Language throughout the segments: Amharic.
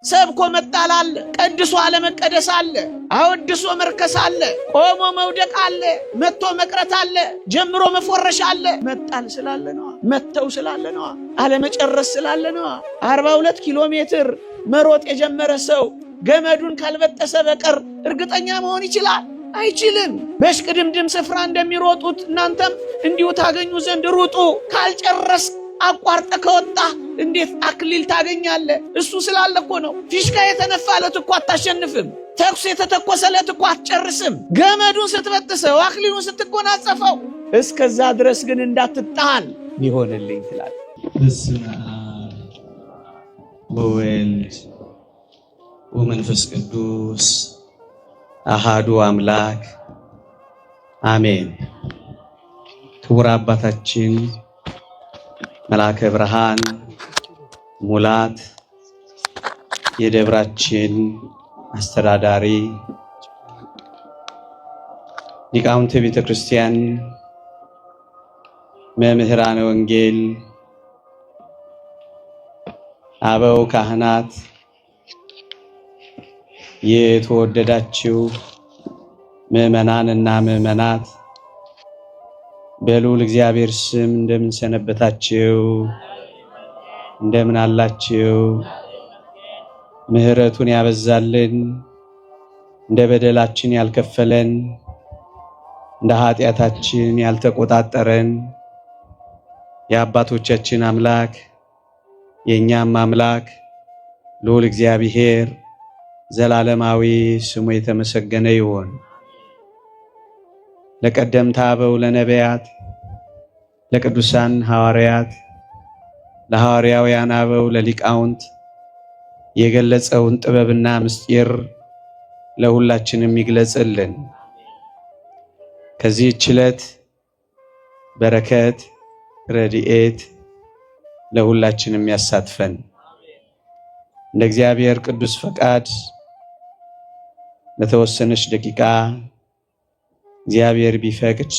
ሰብኮ መጣል አለ፣ ቀድሶ አለመቀደስ አለ፣ አወድሶ መርከስ አለ፣ ቆሞ መውደቅ አለ፣ መጥቶ መቅረት አለ፣ ጀምሮ መፎረሽ አለ። መጣል ስላለ ነው፣ መተው ስላለ ነው፣ አለመጨረስ ስላለ ነው። 42 ኪሎ ሜትር መሮጥ የጀመረ ሰው ገመዱን ካልበጠሰ በቀር እርግጠኛ መሆን ይችላል? አይችልም። በሽቅድምድም ስፍራ እንደሚሮጡት እናንተም እንዲሁ ታገኙ ዘንድ ሩጡ። ካልጨረስ አቋርጠ ከወጣ እንዴት አክሊል ታገኛለህ? እሱ ስላለ እኮ ነው። ፊሽካ የተነፋለት እኮ አታሸንፍም። ተኩስ የተተኮሰለት እኮ አትጨርስም። ገመዱን ስትበጥሰው አክሊሉን ስትጎናጸፈው እስከዛ ድረስ ግን እንዳትጣል ይሆንልኝ ትላለህ። በስመ አብ ወወልድ ወመንፈስ ቅዱስ አሃዱ አምላክ አሜን። ክቡር አባታችን መልአከ ብርሃን ሙላት የደብራችን አስተዳዳሪ፣ ሊቃውንተ ቤተ ክርስቲያን፣ መምህራነ ወንጌል፣ አበው ካህናት፣ የተወደዳችሁ ምዕመናንና ምዕመናት በልዑል እግዚአብሔር ስም እንደምን ሰነበታችሁ? እንደምን አላችሁ? ምሕረቱን ያበዛልን፣ እንደ በደላችን ያልከፈለን፣ እንደ ኃጢአታችን ያልተቆጣጠረን የአባቶቻችን አምላክ የእኛም አምላክ ልዑል እግዚአብሔር ዘላለማዊ ስሙ የተመሰገነ ይሁን። ለቀደምት አበው ለነቢያት፣ ለቅዱሳን ሐዋርያት፣ ለሐዋርያውያን አበው ለሊቃውንት የገለጸውን ጥበብና ምስጢር ለሁላችንም ይግለጽልን። ከዚህች ዕለት በረከት ረድኤት ለሁላችንም ያሳትፈን። እንደ እግዚአብሔር ቅዱስ ፈቃድ ለተወሰነች ደቂቃ እግዚአብሔር ቢፈቅድ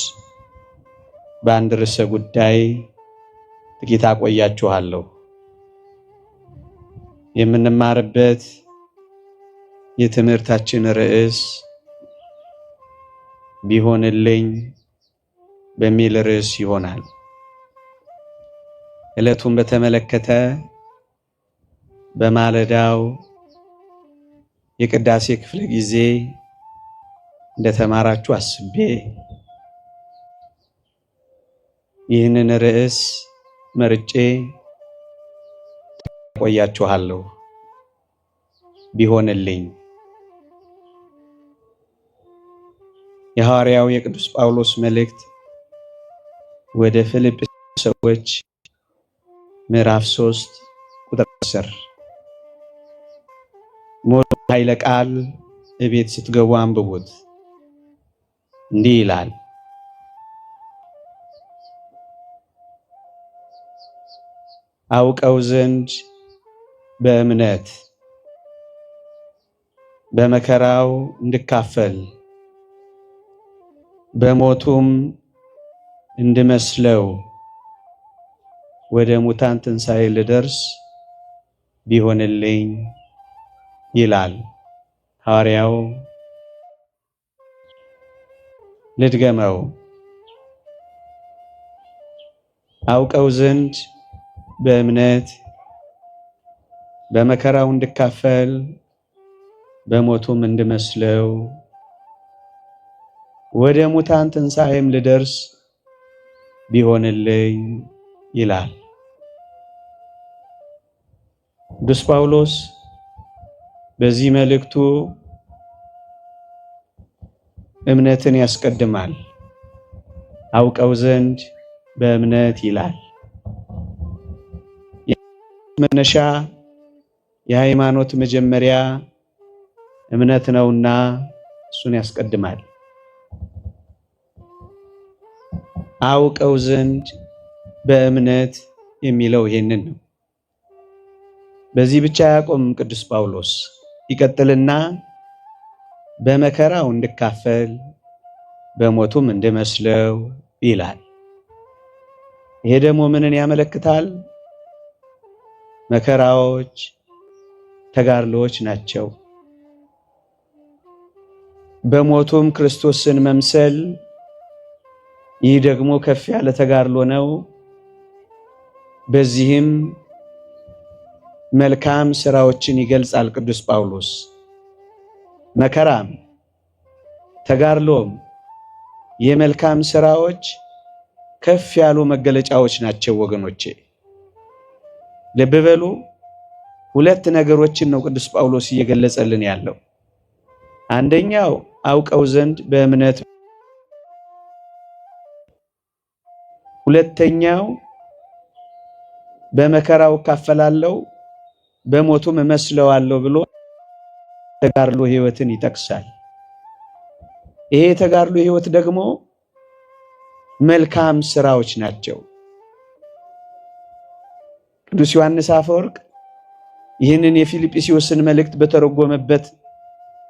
በአንድ ርዕሰ ጉዳይ ጥቂት አቆያችኋለሁ። የምንማርበት የትምህርታችን ርዕስ ቢሆንልኝ በሚል ርዕስ ይሆናል። ዕለቱን በተመለከተ በማለዳው የቅዳሴ ክፍለ ጊዜ እንደተማራችሁ አስቤ ይህንን ርዕስ መርጬ ቆያችኋለሁ። ቢሆንልኝ የሐዋርያው የቅዱስ ጳውሎስ መልእክት ወደ ፊልጵስዩስ ሰዎች ምዕራፍ 3 ቁጥር 10 ሙሉ ኃይለ ቃል እቤት ስትገቡ አንብቡት። እንዲህ ይላል፣ አውቀው ዘንድ በእምነት በመከራው እንድካፈል በሞቱም እንድመስለው ወደ ሙታን ትንሣኤ ልደርስ ቢሆንልኝ ይላል ሐዋርያው። ልድገመው። አውቀው ዘንድ በእምነት በመከራው እንድካፈል በሞቱም እንድመስለው ወደ ሙታን ትንሣኤም ልደርስ ቢሆንልኝ ይላል ቅዱስ ጳውሎስ። በዚህ መልእክቱ እምነትን ያስቀድማል። አውቀው ዘንድ በእምነት ይላል። መነሻ የሃይማኖት መጀመሪያ እምነት ነውና እሱን ያስቀድማል። አውቀው ዘንድ በእምነት የሚለው ይሄንን ነው። በዚህ ብቻ አያቆምም ቅዱስ ጳውሎስ። ይቀጥልና በመከራው እንድካፈል በሞቱም እንድመስለው ይላል። ይሄ ደግሞ ምንን ያመለክታል? መከራዎች፣ ተጋድሎዎች ናቸው። በሞቱም ክርስቶስን መምሰል፣ ይህ ደግሞ ከፍ ያለ ተጋድሎ ነው። በዚህም መልካም ስራዎችን ይገልጻል ቅዱስ ጳውሎስ። መከራም ተጋድሎም የመልካም ስራዎች ከፍ ያሉ መገለጫዎች ናቸው ወገኖቼ። ልብ በሉ፣ ሁለት ነገሮችን ነው ቅዱስ ጳውሎስ እየገለጸልን ያለው። አንደኛው አውቀው ዘንድ በእምነት፣ ሁለተኛው በመከራው እካፈላለሁ በሞቱም እመስለዋለሁ ብሎ ተጋድሎ ሕይወትን ይጠቅሳል። ይሄ የተጋድሎ ሕይወት ደግሞ መልካም ስራዎች ናቸው። ቅዱስ ዮሐንስ አፈወርቅ ይህንን የፊልጵስዩስን መልእክት በተረጎመበት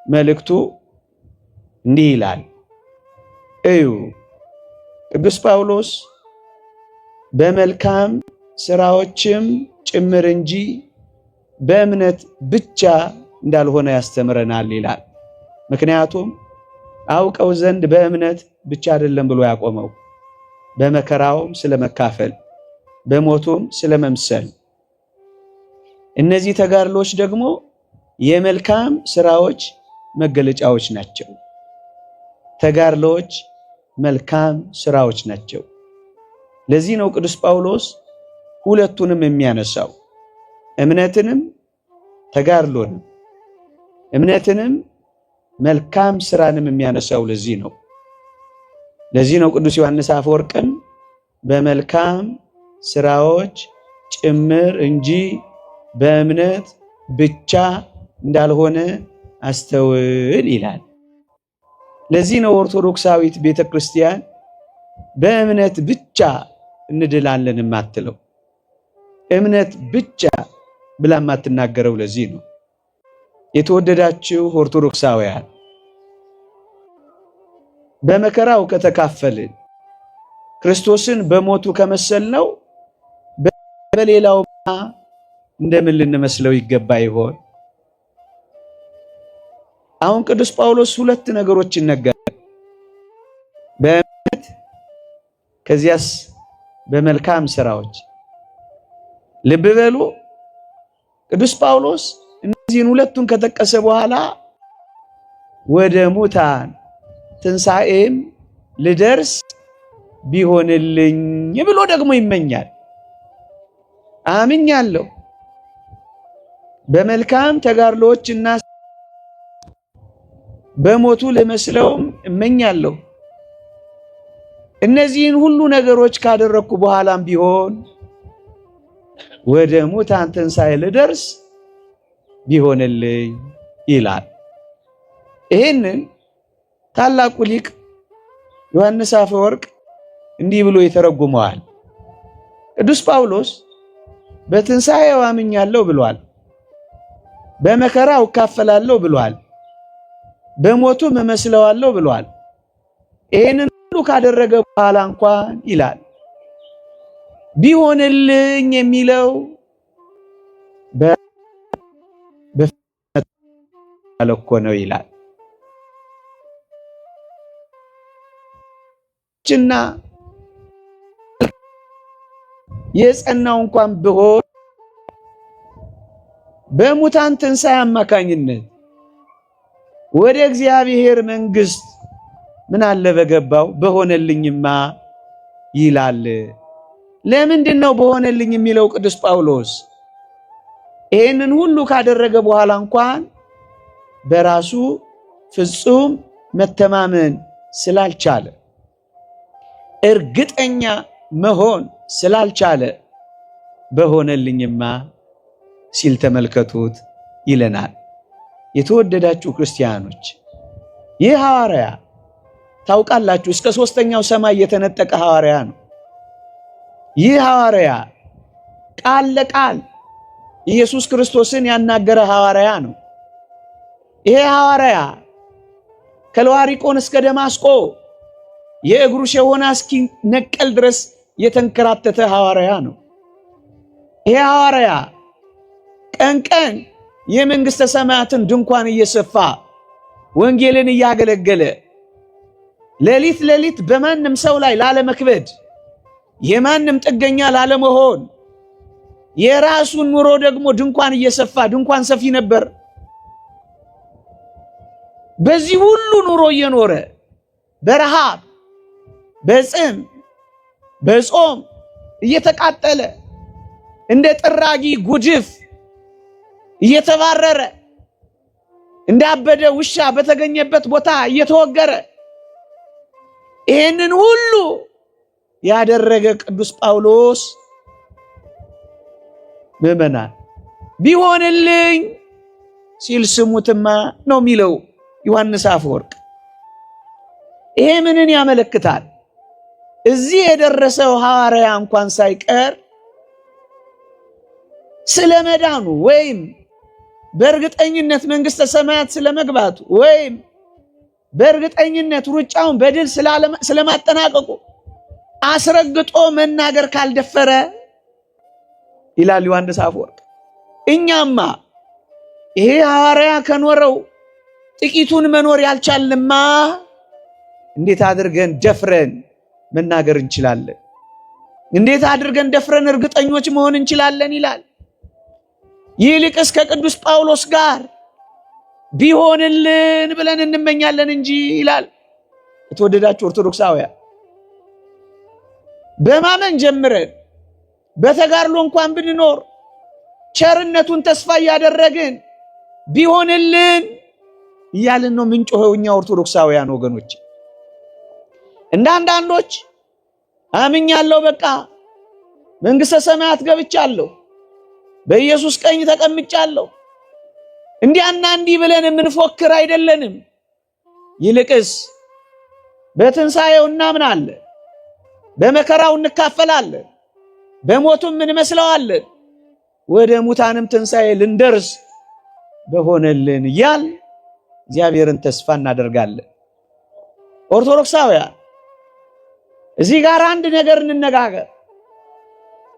መልእክቱ እንዲህ ይላል። እዩ፣ ቅዱስ ጳውሎስ በመልካም ስራዎችም ጭምር እንጂ በእምነት ብቻ እንዳልሆነ ያስተምረናል ይላል። ምክንያቱም አውቀው ዘንድ በእምነት ብቻ አይደለም ብሎ ያቆመው፣ በመከራውም ስለመካፈል በሞቱም ስለመምሰል። እነዚህ ተጋድሎች ደግሞ የመልካም ስራዎች መገለጫዎች ናቸው። ተጋድሎች መልካም ስራዎች ናቸው። ለዚህ ነው ቅዱስ ጳውሎስ ሁለቱንም የሚያነሳው፣ እምነትንም ተጋድሎንም፣ እምነትንም መልካም ስራንም የሚያነሳው ለዚህ ነው። ለዚህ ነው ቅዱስ ዮሐንስ አፈወርቅም በመልካም ስራዎች ጭምር እንጂ በእምነት ብቻ እንዳልሆነ አስተውል ይላል። ለዚህ ነው ኦርቶዶክሳዊት ቤተክርስቲያን በእምነት ብቻ እንድላለን የማትለው፣ እምነት ብቻ ብላ የማትናገረው ለዚህ ነው። የተወደዳችሁ ኦርቶዶክሳውያን፣ በመከራው ከተካፈልን ክርስቶስን በሞቱ ከመሰልነው በሌላው እንደምን ልንመስለው ይገባ ይሆን? አሁን ቅዱስ ጳውሎስ ሁለት ነገሮች ይነገራል። በእምነት ከዚያስ በመልካም ስራዎች። ልብ በሉ፣ ቅዱስ ጳውሎስ እነዚህን ሁለቱን ከጠቀሰ በኋላ ወደ ሙታን ትንሣኤም ልደርስ ቢሆንልኝ ብሎ ደግሞ ይመኛል። አምኛለሁ፣ በመልካም ተጋድሎዎችና በሞቱ ልመስለውም እመኛለሁ። እነዚህን ሁሉ ነገሮች ካደረኩ በኋላም ቢሆን ወደ ሙታን ትንሣኤ ልደርስ ቢሆንልኝ ይላል። ይህንን ታላቁ ሊቅ ዮሐንስ አፈወርቅ እንዲህ ብሎ ይተረጉመዋል። ቅዱስ ጳውሎስ በትንሣኤው አምኛለሁ ብሏል፣ በመከራው እካፈላለሁ ብሏል፣ በሞቱም እመስለዋለሁ ብሏል። ይህንን ሁሉ ካደረገ በኋላ እንኳን ይላል ቢሆንልኝ የሚለው እኮ ነው ይላል። እና የጸናው እንኳን ቢሆን በሙታን ትንሣኤ አማካኝነት ወደ እግዚአብሔር መንግሥት ምን አለ በገባው በሆነልኝማ ይላል። ለምንድን ነው በሆነልኝ የሚለው ቅዱስ ጳውሎስ? ይህንን ሁሉ ካደረገ በኋላ እንኳን በራሱ ፍጹም መተማመን ስላልቻለ፣ እርግጠኛ መሆን ስላልቻለ በሆነልኝማ ሲል ተመልከቱት ይለናል። የተወደዳችሁ ክርስቲያኖች፣ ይህ ሐዋርያ ታውቃላችሁ እስከ ሦስተኛው ሰማይ የተነጠቀ ሐዋርያ ነው። ይህ ሐዋርያ ቃል ለቃል ኢየሱስ ክርስቶስን ያናገረ ሐዋርያ ነው። ይሄ ሐዋርያ ከለዋሪቆን እስከ ደማስቆ የእግሩ ሸሆና እስኪነቀል ድረስ የተንከራተተ ሐዋርያ ነው። ይሄ ሐዋርያ ቀን ቀን የመንግስተ ሰማያትን ድንኳን እየሰፋ ወንጌልን እያገለገለ ሌሊት ሌሊት በማንም ሰው ላይ ላለመክበድ የማንም ጥገኛ ላለመሆን የራሱን ኑሮ ደግሞ ድንኳን እየሰፋ ድንኳን ሰፊ ነበር። በዚህ ሁሉ ኑሮ እየኖረ በረሃብ በጽም በጾም እየተቃጠለ እንደ ጥራጊ ጉድፍ እየተባረረ እንዳበደ ውሻ በተገኘበት ቦታ እየተወገረ ይህንን ሁሉ ያደረገ ቅዱስ ጳውሎስ ምዕመናን ቢሆንልኝ ሲል ስሙትማ ነው የሚለው ዮሐንስ አፈወርቅ። ይሄ ምንን ያመለክታል? እዚህ የደረሰው ሐዋርያ እንኳን ሳይቀር ስለ መዳኑ ወይም በእርግጠኝነት መንግስተ ሰማያት ስለመግባቱ ወይም በእርግጠኝነት ሩጫውን በድል ስለማጠናቀቁ አስረግጦ መናገር ካልደፈረ ይላል ዮሐንስ አፈወርቅ፣ እኛማ ይሄ ሐዋርያ ከኖረው ጥቂቱን መኖር ያልቻልንማ እንዴት አድርገን ደፍረን መናገር እንችላለን? እንዴት አድርገን ደፍረን እርግጠኞች መሆን እንችላለን? ይላል። ይልቅስ ከቅዱስ ጳውሎስ ጋር ቢሆንልን ብለን እንመኛለን እንጂ ይላል። የተወደዳችሁ ኦርቶዶክሳውያን በማመን ጀምረን በተጋድሎ እንኳን ብንኖር ቸርነቱን ተስፋ እያደረግን ቢሆንልን እያልን ነው ምንጮኸው እኛ ኦርቶዶክሳውያን ወገኖች። እንደ አንዳንዶች አምኛለሁ፣ በቃ መንግስተ ሰማያት ገብቻለሁ፣ በኢየሱስ ቀኝ ተቀምጫለሁ፣ እንዲያና እንዲህ ብለን የምንፎክር አይደለንም። ይልቅስ በትንሣኤው እናምናለን፣ በመከራው እንካፈላለን፣ በሞቱም እንመስለዋለን፣ ወደ ሙታንም ትንሣኤ ልንደርስ በሆነልን እያል እግዚአብሔርን ተስፋ እናደርጋለን። ኦርቶዶክሳውያን እዚህ ጋር አንድ ነገር እንነጋገር።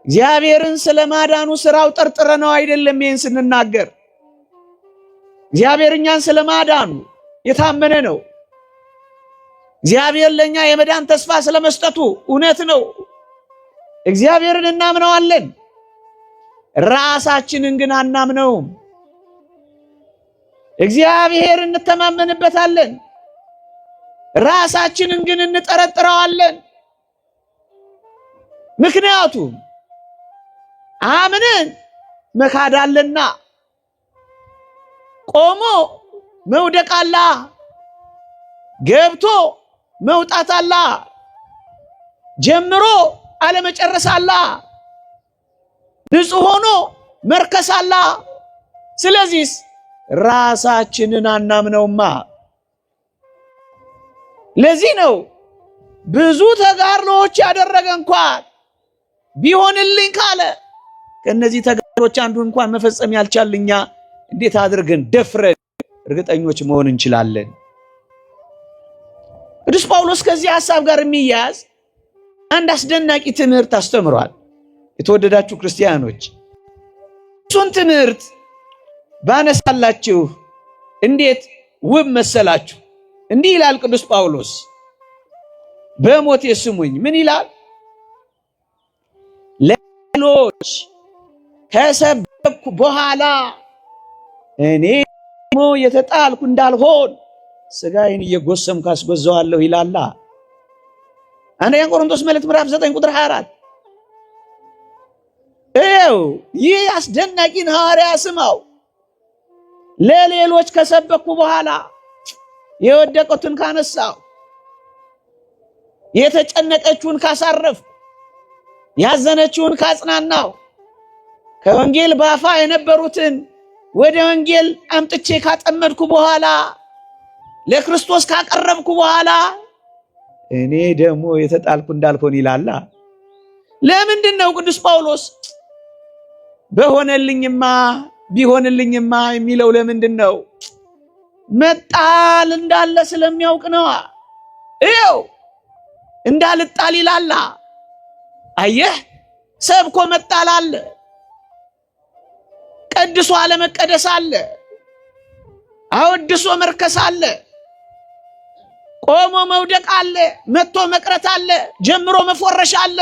እግዚአብሔርን ስለማዳኑ ስራው ጠርጥረነው አይደለም ይህን ስንናገር። እግዚአብሔር እኛን ስለማዳኑ የታመነ ነው። እግዚአብሔር ለኛ የመዳን ተስፋ ስለመስጠቱ እውነት ነው። እግዚአብሔርን እናምነዋለን፣ ራሳችንን ግን አናምነውም። እግዚአብሔር እንተማመንበታለን፣ ራሳችንን ግን እንጠረጥረዋለን። ምክንያቱም አምነን መካዳለና ቆሞ መውደቅ አለ፣ ገብቶ መውጣት አለ፣ ጀምሮ አለመጨረስ አለ፣ ንጹህ ሆኖ መርከስ አለ። ስለዚህ ራሳችንን አናምነውማ። ለዚህ ነው ብዙ ተጋድሎዎች ያደረገ እንኳን ቢሆንልኝ ካለ ከነዚህ ተጋድሎች አንዱ እንኳን መፈጸም ያልቻልኛ እንዴት አድርገን ደፍረን እርግጠኞች መሆን እንችላለን? ቅዱስ ጳውሎስ ከዚህ ሐሳብ ጋር የሚያያዝ አንድ አስደናቂ ትምህርት አስተምሯል። የተወደዳችሁ ክርስቲያኖች እሱን ትምህርት ባነሳላችሁ እንዴት ውብ መሰላችሁ! እንዲህ ይላል ቅዱስ ጳውሎስ፣ በሞቴ ስሙኝ። ምን ይላል? ለሌሎች ከሰበኩ በኋላ እኔ ደግሞ የተጣልኩ እንዳልሆን ሥጋዬን እየጎሰምኩ አስጎዘዋለሁ ይላል። አንደኛ ቆሮንቶስ መልእክት ምዕራፍ 9 ቁጥር 24። ይህ አስደናቂን ሐዋርያ ስማው። ለሌሎች ከሰበኩ በኋላ የወደቁትን ካነሳው፣ የተጨነቀችውን ካሳረፍኩ፣ ያዘነችውን ካጽናናው፣ ከወንጌል ባፋ የነበሩትን ወደ ወንጌል አምጥቼ ካጠመድኩ በኋላ ለክርስቶስ ካቀረብኩ በኋላ እኔ ደግሞ የተጣልኩ እንዳልሆን ይላል። ለምንድን ነው ቅዱስ ጳውሎስ በሆነልኝማ ቢሆንልኝማ የሚለው? ለምንድን ነው? መጣል እንዳለ ስለሚያውቅ ነው። ይኸው እንዳልጣል ይላል። አየህ፣ ሰብኮ መጣል አለ። ቀድሶ አለመቀደስ አለ። አወድሶ መርከስ አለ። ቆሞ መውደቅ አለ። መጥቶ መቅረት አለ። ጀምሮ መፎረሽ አለ።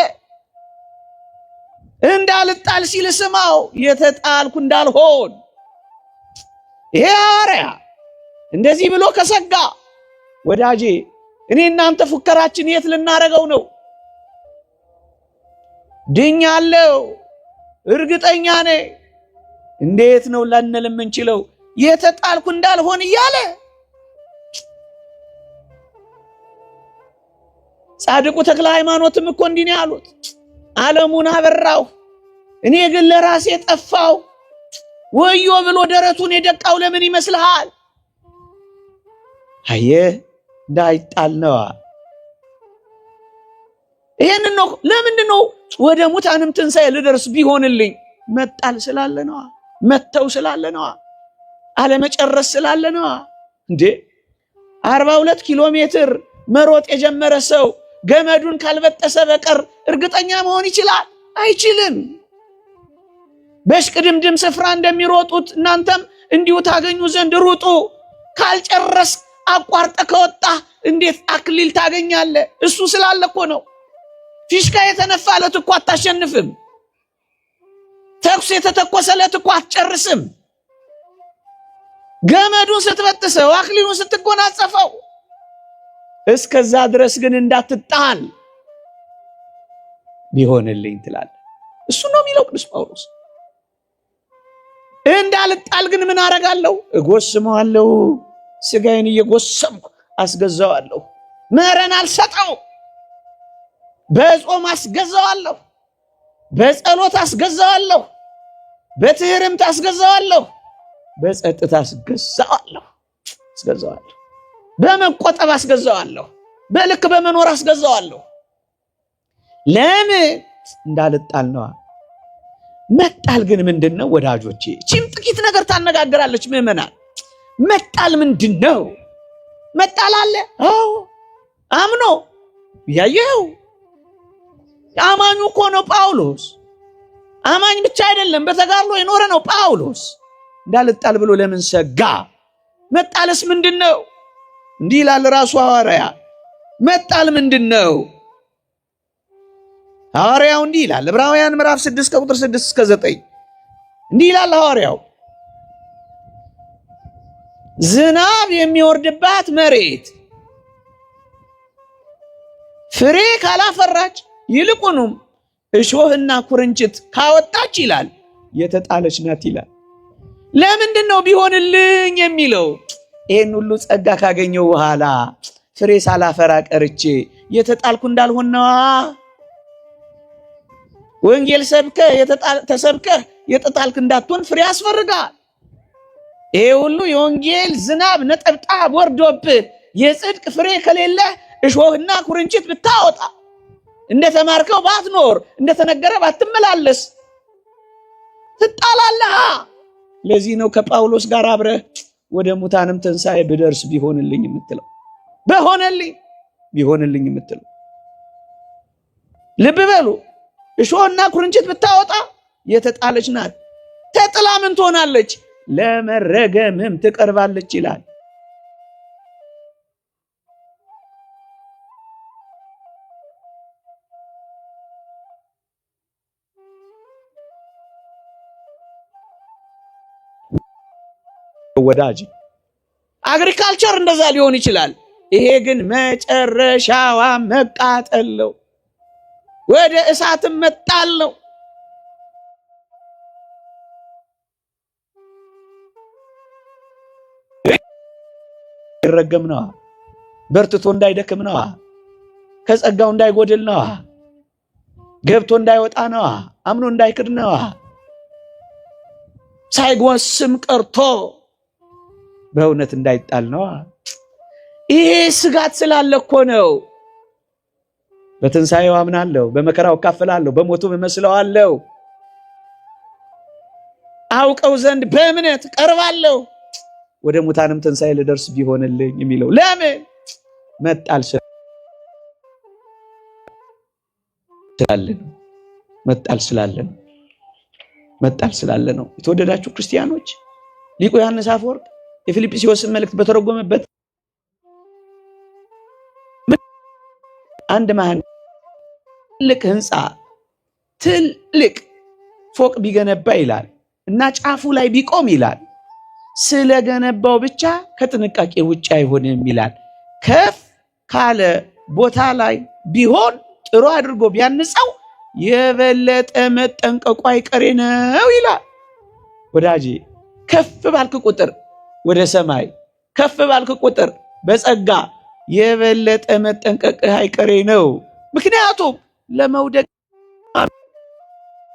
እንዳልጣል ሲል ስማው፣ የተጣልኩ እንዳልሆን። ይሄ ሐዋርያ እንደዚህ ብሎ ከሰጋ ወዳጄ እኔ እናንተ ፉከራችን የት ልናረገው ነው? ድኛለሁ እርግጠኛ ነኝ። እንዴት ነው ላንል የምንችለው? የተጣልኩ እንዳልሆን እያለ ጻድቁ ተክለ ሃይማኖትም እኮ እንዲህ ነው ያሉት። ዓለሙን አበራሁ እኔ ግን ለራሴ ጠፋሁ። ወዮ ብሎ ደረቱን የደቃው ለምን ይመስልሃል? አየህ እንዳይጣል ነዋ። ይሄንን ነው። ለምንድን ነው ወደ ሙታንም ትንሣኤ ልደርስ ቢሆንልኝ? መጣል ስላለ ነዋ። መተው ስላለ ነዋ። አለመጨረስ ስላለ ነዋ። እንዴ 42 ኪሎ ሜትር መሮጥ የጀመረ ሰው ገመዱን ካልበጠሰ በቀር እርግጠኛ መሆን ይችላል? አይችልም። በሽቅድምድም ስፍራ እንደሚሮጡት እናንተም እንዲሁ ታገኙ ዘንድ ሩጡ። ካልጨረስ አቋርጠ ከወጣ እንዴት አክሊል ታገኛለህ? እሱ ስላለ እኮ ነው። ፊሽካ የተነፋለት እኮ አታሸንፍም። ተኩስ የተተኮሰለት እኮ አትጨርስም። ገመዱን ስትበጥሰው አክሊሉን ስትጎናጸፈው እስከዛ ድረስ ግን እንዳትጣል ቢሆንልኝ ትላለህ። እሱ ነው የሚለው ቅዱስ ጳውሎስ። እንዳልጣል ግን ምን አረጋለሁ? እጎስመዋለሁ። ስጋዬን እየጎሰምኩ አስገዛዋለሁ። መረን አልሰጠው። በጾም አስገዛዋለሁ። በጸሎት አስገዛዋለሁ። በትህርምት አስገዛዋለሁ። በጸጥታ አስገዛዋለሁ። በመቆጠብ አስገዛዋለሁ። በልክ በመኖር አስገዛዋለሁ። ለምን? እንዳልጣል ነዋ። መጣል ግን ምንድነው ወዳጆቼ? ቺም ጥቂት ነገር ታነጋግራለች ምዕመናን። መጣል ምንድነው? መጣል አለ። አዎ አምኖ ያየው አማኙ እኮ ነው ጳውሎስ። አማኝ ብቻ አይደለም፣ በተጋድሎ የኖረ ነው ጳውሎስ። እንዳልጣል ብሎ ለምን ሰጋ? መጣልስ ምንድነው? እንዲህ ይላል ራሱ ሐዋርያ። መጣል ምንድነው? ሐዋርያው እንዲህ ይላል ዕብራውያን ምዕራፍ 6 ከቁጥር 6 እስከ 9 እንዲህ ይላል ሐዋርያው። ዝናብ የሚወርድባት መሬት ፍሬ ካላፈራች ይልቁንም እሾህና ኩርንችት ካወጣች ይላል የተጣለች ናት ይላል። ለምንድን ነው ቢሆንልኝ የሚለው? ይሄን ሁሉ ጸጋ ካገኘው በኋላ ፍሬ ሳላፈራ ቀርቼ የተጣልኩ እንዳልሆን ነዋ። ወንጌል ተሰብከህ የተጣልክ እንዳትሆን ፍሬ ያስፈልጋል። ይሄ ሁሉ የወንጌል ዝናብ ነጠብጣብ ወርዶብህ የጽድቅ ፍሬ ከሌለ እሾህና ኩርንችት ብታወጣ፣ እንደተማርከው ባትኖር፣ እንደተነገረ ባትመላለስ ትጣላለህ። ለዚህ ነው ከጳውሎስ ጋር አብረህ ወደ ሙታንም ትንሣኤ ብደርስ ቢሆንልኝ የምትለው። በሆነልኝ ቢሆንልኝ የምትለው። ልብ በሉ። እሾህና ኩርንችት ብታወጣ የተጣለች ናት። ተጥላ ምን ትሆናለች? ለመረገምም ትቀርባለች ይላል። ወዳጅ አግሪካልቸር እንደዛ ሊሆን ይችላል። ይሄ ግን መጨረሻዋ መቃጠል ነው፣ ወደ እሳትም መጣል ነው። ይረገም ነዋ። በርትቶ እንዳይደክም ነዋ። ከጸጋው እንዳይጎድል ነዋ። ገብቶ እንዳይወጣ ነዋ። አምኖ እንዳይክድ ነዋ። ሳይጎስም ቀርቶ በእውነት እንዳይጣል ነዋ። ይሄ ስጋት ስላለ እኮ ነው። በትንሣኤው አምናለሁ፣ በመከራው እካፈላለሁ፣ በሞቱ እመስለዋለሁ፣ አውቀው ዘንድ በእምነት ቀርባለሁ፣ ወደ ሙታንም ትንሣኤ ልደርስ ቢሆንልኝ የሚለው። ለምን? መጣል ስላለ ነው። መጣል ስላለ ነው። መጣል ስላለ ነው። የተወደዳችሁ ክርስቲያኖች ሊቁ ዮሐንስ አፈወርቅ የፊልጵስዩስን መልእክት በተረጎመበት አንድ ማን ትልቅ ህንፃ ትልቅ ፎቅ ቢገነባ ይላል እና ጫፉ ላይ ቢቆም ይላል ስለገነባው ብቻ ከጥንቃቄ ውጭ አይሆንም ይላል። ከፍ ካለ ቦታ ላይ ቢሆን ጥሩ አድርጎ ቢያንጻው የበለጠ መጠንቀቁ አይቀሬ ነው ይላል። ወዳጄ ከፍ ባልክ ቁጥር ወደ ሰማይ ከፍ ባልክ ቁጥር በጸጋ የበለጠ መጠንቀቅህ አይቀሬ ነው። ምክንያቱም ለመውደቅ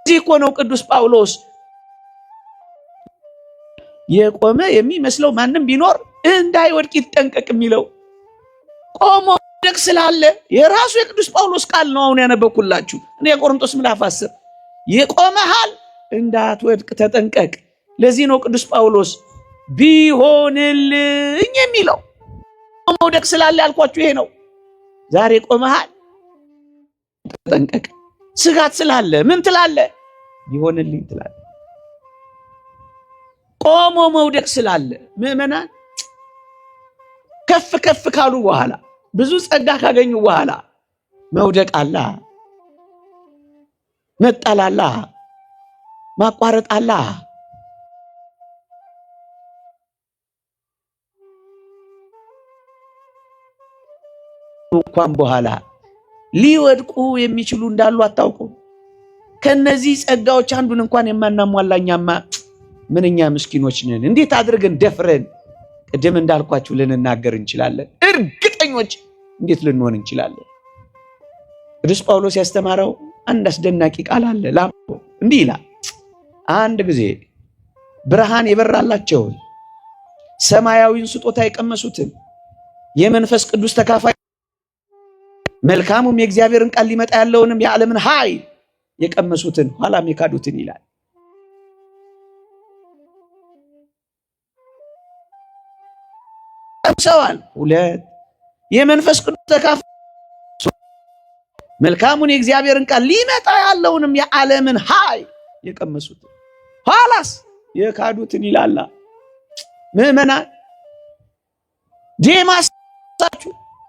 እዚህ እኮ ነው ቅዱስ ጳውሎስ የቆመ የሚመስለው ማንም ቢኖር እንዳይወድቅ ይጠንቀቅ የሚለው። ቆሞ መውደቅ ስላለ የራሱ የቅዱስ ጳውሎስ ቃል ነው አሁን ያነበብኩላችሁ። እኔ የቆሮንቶስ ምዕራፍ 10 የቆመሃል እንዳትወድቅ ተጠንቀቅ። ለዚህ ነው ቅዱስ ጳውሎስ ቢሆንልኝ የሚለው። መውደቅ ስላለ ያልኳችሁ ይሄ ነው። ዛሬ ቆመሃል ተጠንቀቅ። ስጋት ስላለ ምን ትላለ? ቢሆንልኝ ትላለ። ቆሞ መውደቅ ስላለ ምዕመናን ከፍ ከፍ ካሉ በኋላ ብዙ ጸጋ ካገኙ በኋላ መውደቅ አላ፣ መጣል አላ፣ ማቋረጥ አላ። እንኳን በኋላ ሊወድቁ የሚችሉ እንዳሉ አታውቁም? ከነዚህ ጸጋዎች አንዱን እንኳን የማናሟላኛማ ምንኛ ምስኪኖች ነን። እንዴት አድርገን ደፍረን ቅድም እንዳልኳችሁ ልንናገር እንችላለን? እርግጠኞች እንዴት ልንሆን እንችላለን? ቅዱስ ጳውሎስ ያስተማረው አንድ አስደናቂ ቃል አለ። እንዲህ ይላል፣ አንድ ጊዜ ብርሃን የበራላቸውን ሰማያዊን ስጦታ የቀመሱትን የመንፈስ ቅዱስ ተካፋይ መልካሙም የእግዚአብሔርን ቃል ሊመጣ ያለውንም የዓለምን ኃይል የቀመሱትን ኋላም የካዱትን ይላል። ቀምሰዋል። ሁለት የመንፈስ ቅዱስ ተካፋይ መልካሙን የእግዚአብሔርን ቃል ሊመጣ ያለውንም የዓለምን ኃይል የቀመሱትን ኋላስ የካዱትን ይላል። ምዕመናን ዴማስ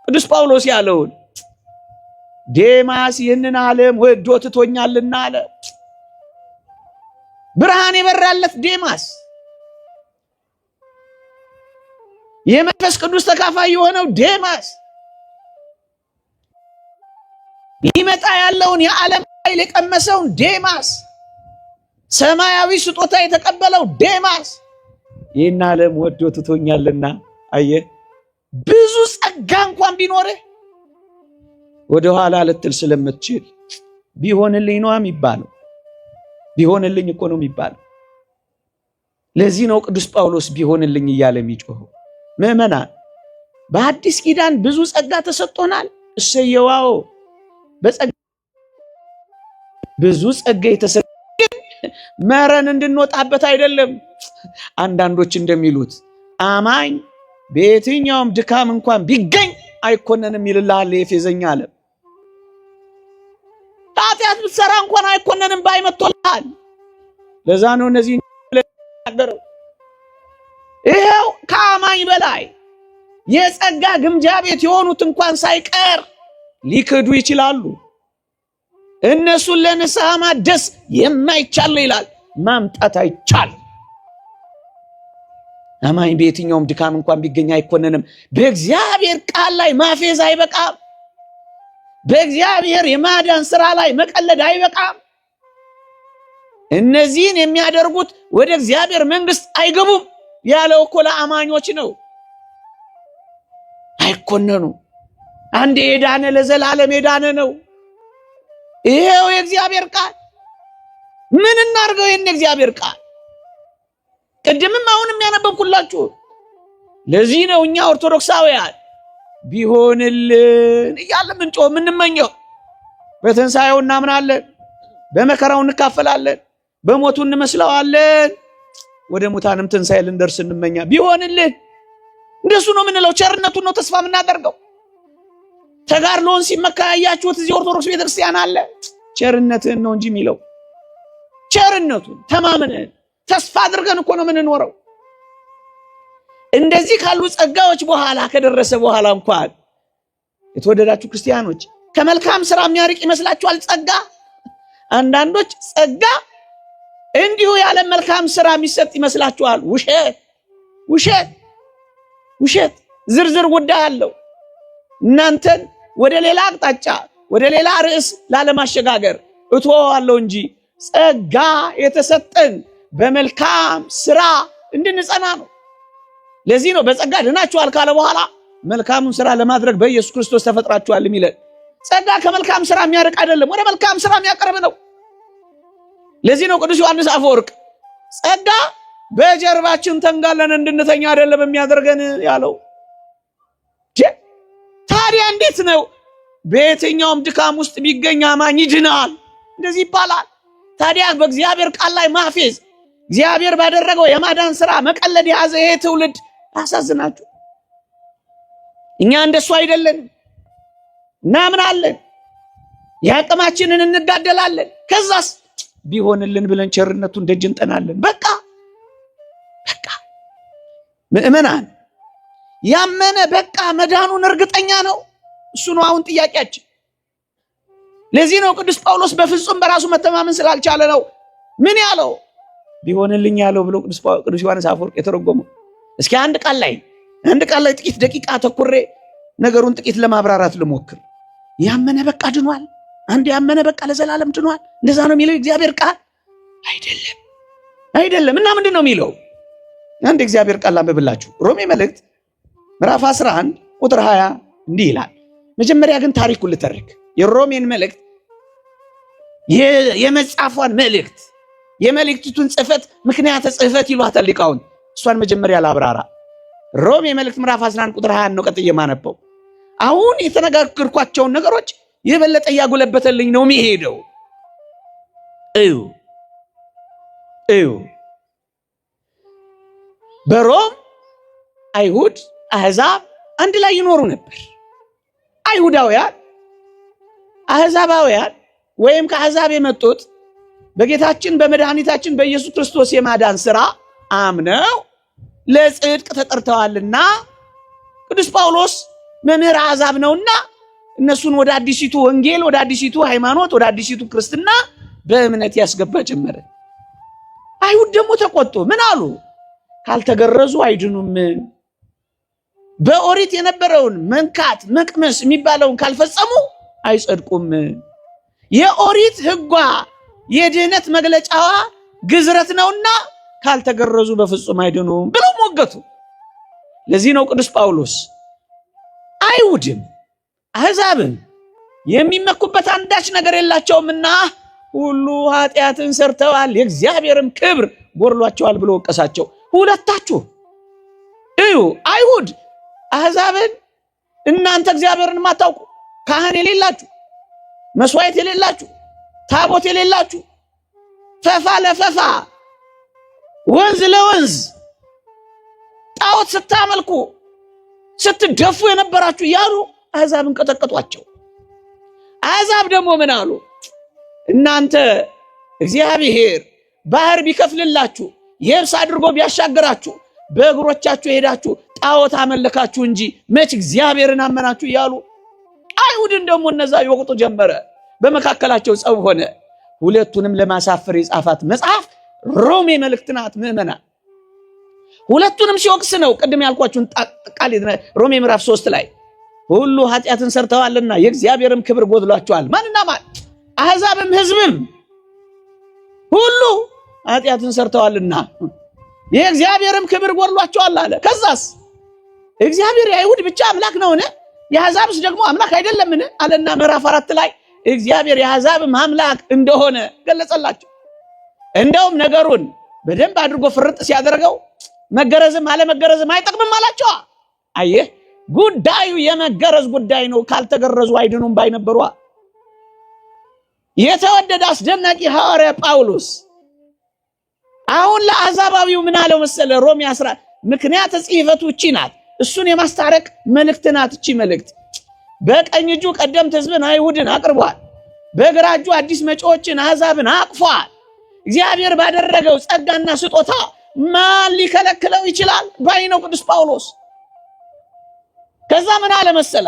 ቅዱስ ጳውሎስ ያለውን ዴማስ ይህንን ዓለም ወዶ ትቶኛልና አለ። ብርሃን የበራለት ዴማስ የመንፈስ ቅዱስ ተካፋይ የሆነው ዴማስ ሊመጣ ያለውን የዓለም ኃይል የቀመሰውን ዴማስ ሰማያዊ ስጦታ የተቀበለው ዴማስ ይህን ዓለም ወዶ ትቶኛልና። አየህ፣ ብዙ ጸጋ እንኳን ቢኖርህ ወደ ኋላ ልትል ስለምትችል ቢሆንልኝ ነው የሚባለው። ቢሆንልኝ እኮ ነው የሚባለው። ለዚህ ነው ቅዱስ ጳውሎስ ቢሆንልኝ እያለ የሚጮኸው። ምዕመናን በአዲስ ኪዳን ብዙ ጸጋ ተሰጥቶናል። እሰየዋው በጸጋ ብዙ ጸጋ የተሰጠን መረን እንድንወጣበት አይደለም። አንዳንዶች እንደሚሉት አማኝ በየትኛውም ድካም እንኳን ቢገኝ አይኮነንም ይልልሃል የፌዘኛ ዓለም። ኃጢአት ብትሰራ እንኳን አይኮነንም ባይመቶልሃል። ለዛ ነው እነዚህ ነገረው። ይሄው ከአማኝ በላይ የጸጋ ግምጃ ቤት የሆኑት እንኳን ሳይቀር ሊክዱ ይችላሉ። እነሱን ለንስሐ ማደስ የማይቻል ይላል፣ ማምጣት አይቻል። አማኝ በየትኛውም ድካም እንኳን ቢገኝ አይኮነንም። በእግዚአብሔር ቃል ላይ ማፌዝ አይበቃም። በእግዚአብሔር የማዳን ሥራ ላይ መቀለድ አይበቃም። እነዚህን የሚያደርጉት ወደ እግዚአብሔር መንግሥት አይገቡም ያለው እኮ ለአማኞች ነው። አይኮነኑ። አንዴ የዳነ ለዘላለም የዳነ ነው። ይሄው የእግዚአብሔር ቃል። ምን እናርገው? ይሄን የእግዚአብሔር ቃል ቅድምም አሁንም ያነበብኩላችሁ። ለዚህ ነው እኛ ኦርቶዶክሳውያን ቢሆንልን እያልን ምንጮህ የምንመኘው። በትንሣኤው እናምናለን፣ በመከራው እንካፈላለን፣ በሞቱ እንመስለዋለን፣ ወደ ሙታንም ትንሣኤ ልንደርስ እንመኛ። ቢሆንልን እንደሱ ነው የምንለው። ቸርነቱን ነው ተስፋ የምናደርገው። ተጋድሎውን ሲመካ ያያችሁት እዚህ ኦርቶዶክስ ቤተክርስቲያን አለ። ቸርነትህን ነው እንጂ የሚለው ቸርነቱን ተማምነን ተስፋ አድርገን እኮ ነው የምንኖረው። እንደዚህ ካሉ ጸጋዎች በኋላ ከደረሰ በኋላ እንኳን የተወደዳችሁ ክርስቲያኖች ከመልካም ስራ የሚያርቅ ይመስላችኋል ጸጋ? አንዳንዶች ጸጋ እንዲሁ ያለ መልካም ስራ የሚሰጥ ይመስላችኋል? ውሸት ውሸት ውሸት። ዝርዝር ጉዳይ አለው። እናንተን ወደ ሌላ አቅጣጫ ወደ ሌላ ርዕስ ላለማሸጋገር እተወዋለሁ እንጂ ጸጋ የተሰጠን በመልካም ስራ እንድንጸና ነው። ለዚህ ነው በጸጋ ድናችኋል ካለ በኋላ መልካሙን ስራ ለማድረግ በኢየሱስ ክርስቶስ ተፈጥራችኋል የሚለን። ጸጋ ከመልካም ስራ የሚያርቅ አይደለም፣ ወደ መልካም ስራ የሚያቀርብ ነው። ለዚህ ነው ቅዱስ ዮሐንስ አፈወርቅ ጸጋ በጀርባችን ተንጋለን እንድንተኛ አይደለም የሚያደርገን ያለው። ታዲያ እንዴት ነው በየትኛውም ድካም ውስጥ ቢገኝ አማኝ ይድናል እንደዚህ ይባላል? ታዲያ በእግዚአብሔር ቃል ላይ ማፌዝ፣ እግዚአብሔር ባደረገው የማዳን ስራ መቀለድ የያዘ ይሄ ትውልድ አሳዝናችሁ። እኛ እንደሱ አይደለንም። እናምናለን፣ የአቅማችንን እንጋደላለን። ከዛስ ቢሆንልን ብለን ቸርነቱን ደጅ እንጠናለን። በቃ ምእመናን ያመነ በቃ መዳኑን እርግጠኛ ነው። እሱ ነው አሁን ጥያቄያችን። ለዚህ ነው ቅዱስ ጳውሎስ በፍጹም በራሱ መተማመን ስላልቻለ ነው ምን ያለው ቢሆንልኝ ያለው ብሎ ቅዱስ ዮሐንስ አፈወርቅ የተረጎመው። እስኪ አንድ ቃል ላይ ጥቂት ደቂቃ ተኩሬ ነገሩን ጥቂት ለማብራራት ልሞክር። ያመነ በቃ ድኗል። አንድ ያመነ በቃ ለዘላለም ድኗል። እንደዛ ነው የሚለው እግዚአብሔር ቃል አይደለም። እና ምንድን ነው የሚለው? አንድ እግዚአብሔር ቃል አንብብላችሁ ሮሜ መልእክት ምዕራፍ 11 ቁጥር 20 እንዲህ ይላል። መጀመሪያ ግን ታሪኩን ልተርክ። የሮሜን መልእክት የመጻፏን መልእክት የመልእክቱን ጽሕፈት ምክንያተ ጽሕፈት ይሏታል ሊቃውንት። እሷን መጀመሪያ ላብራራ። ሮሜ መልእክት ምዕራፍ 11 ቁጥር 20 ነው ቀጥዬ የማነበው። አሁን የተነጋገርኳቸውን ነገሮች የበለጠ እያጎለበተልኝ ነው የሚሄደው። እዩ በሮም አይሁድ አሕዛብ አንድ ላይ ይኖሩ ነበር። አይሁዳውያን አሕዛባውያን ወይም ከአሕዛብ የመጡት በጌታችን በመድኃኒታችን በኢየሱስ ክርስቶስ የማዳን ሥራ አምነው ለጽድቅ ተጠርተዋልና ቅዱስ ጳውሎስ መምህር አሕዛብ ነውና እነሱን ወደ አዲሲቱ ወንጌል፣ ወደ አዲሲቱ ሃይማኖት፣ ወደ አዲሲቱ ክርስትና በእምነት ያስገባ ጀመረ። አይሁድ ደግሞ ተቆጡ። ምን አሉ? ካልተገረዙ አይድኑም። በኦሪት የነበረውን መንካት መቅመስ የሚባለውን ካልፈጸሙ አይጸድቁም። የኦሪት ሕጓ የድህነት መግለጫዋ ግዝረት ነውና ካልተገረዙ በፍጹም አይድኑም ብለው ሞገቱ። ለዚህ ነው ቅዱስ ጳውሎስ አይሁድም አሕዛብም የሚመኩበት አንዳች ነገር የላቸውምና ሁሉ ኃጢአትን ሰርተዋል የእግዚአብሔርም ክብር ጎድሏቸዋል ብሎ ወቀሳቸው። ሁለታችሁ እዩ፣ አይሁድ አሕዛብን እናንተ እግዚአብሔርን ማታውቁ፣ ካህን የሌላችሁ፣ መስዋዕት የሌላችሁ፣ ታቦት የሌላችሁ፣ ፈፋ ለፈፋ ወንዝ ለወንዝ ጣዖት ስታመልኩ ስትደፉ የነበራችሁ እያሉ አሕዛብን ቀጠቀጧቸው። አሕዛብ ደግሞ ምን አሉ? እናንተ እግዚአብሔር ባህር ቢከፍልላችሁ የብስ አድርጎ ቢያሻግራችሁ በእግሮቻችሁ ሄዳችሁ ጣዖት አመለካችሁ እንጂ መች እግዚአብሔርን አመናችሁ እያሉ አይሁድን ደግሞ እነዛ ይወቅጡ ጀመረ። በመካከላቸው ጸብ ሆነ። ሁለቱንም ለማሳፈር የጻፋት መጽሐፍ ሮሜ መልእክት ናት። ምዕመናን ሁለቱንም ሲወቅስ ነው። ቅድም ያልኳችሁን ቃል ሮሜ ምዕራፍ 3 ላይ ሁሉ ኃጢአትን ሰርተዋልና የእግዚአብሔርም ክብር ጎድሏቸዋል። ማንና ማን? አሕዛብም ሕዝብም ሁሉ ኃጢአትን ሰርተዋልና የእግዚአብሔርም ክብር ጎድሏቸዋል አለ። ከዛስ እግዚአብሔር የአይሁድ ብቻ አምላክ ነውን? የአሕዛብስ ደግሞ አምላክ አይደለምን? አለና ምዕራፍ 4 ላይ እግዚአብሔር የአሕዛብም አምላክ እንደሆነ ገለጸላቸው። እንደውም ነገሩን በደንብ አድርጎ ፍርጥ ሲያደርገው መገረዝም አለመገረዝም አይጠቅምም አላቸው። አየህ፣ ጉዳዩ የመገረዝ ጉዳይ ነው። ካልተገረዙ አይድኑም ባይነበሩ። የተወደደ አስደናቂ ሐዋርያ ጳውሎስ አሁን ለአሕዛባዊው ምን አለው መሰለ? ሮሜ 10 ምክንያት ጽሕፈቱ እቺ ናት። እሱን የማስታረቅ መልእክት ናት እቺ መልእክት። በቀኝ እጁ ቀደምት ሕዝብን አይሁድን አቅርቧል። በግራ እጁ አዲስ መጪዎችን አሕዛብን አቅፏል። እግዚአብሔር ባደረገው ጸጋና ስጦታ ማን ሊከለክለው ይችላል ባይ ነው ቅዱስ ጳውሎስ። ከዛ ምን አለ መሰለ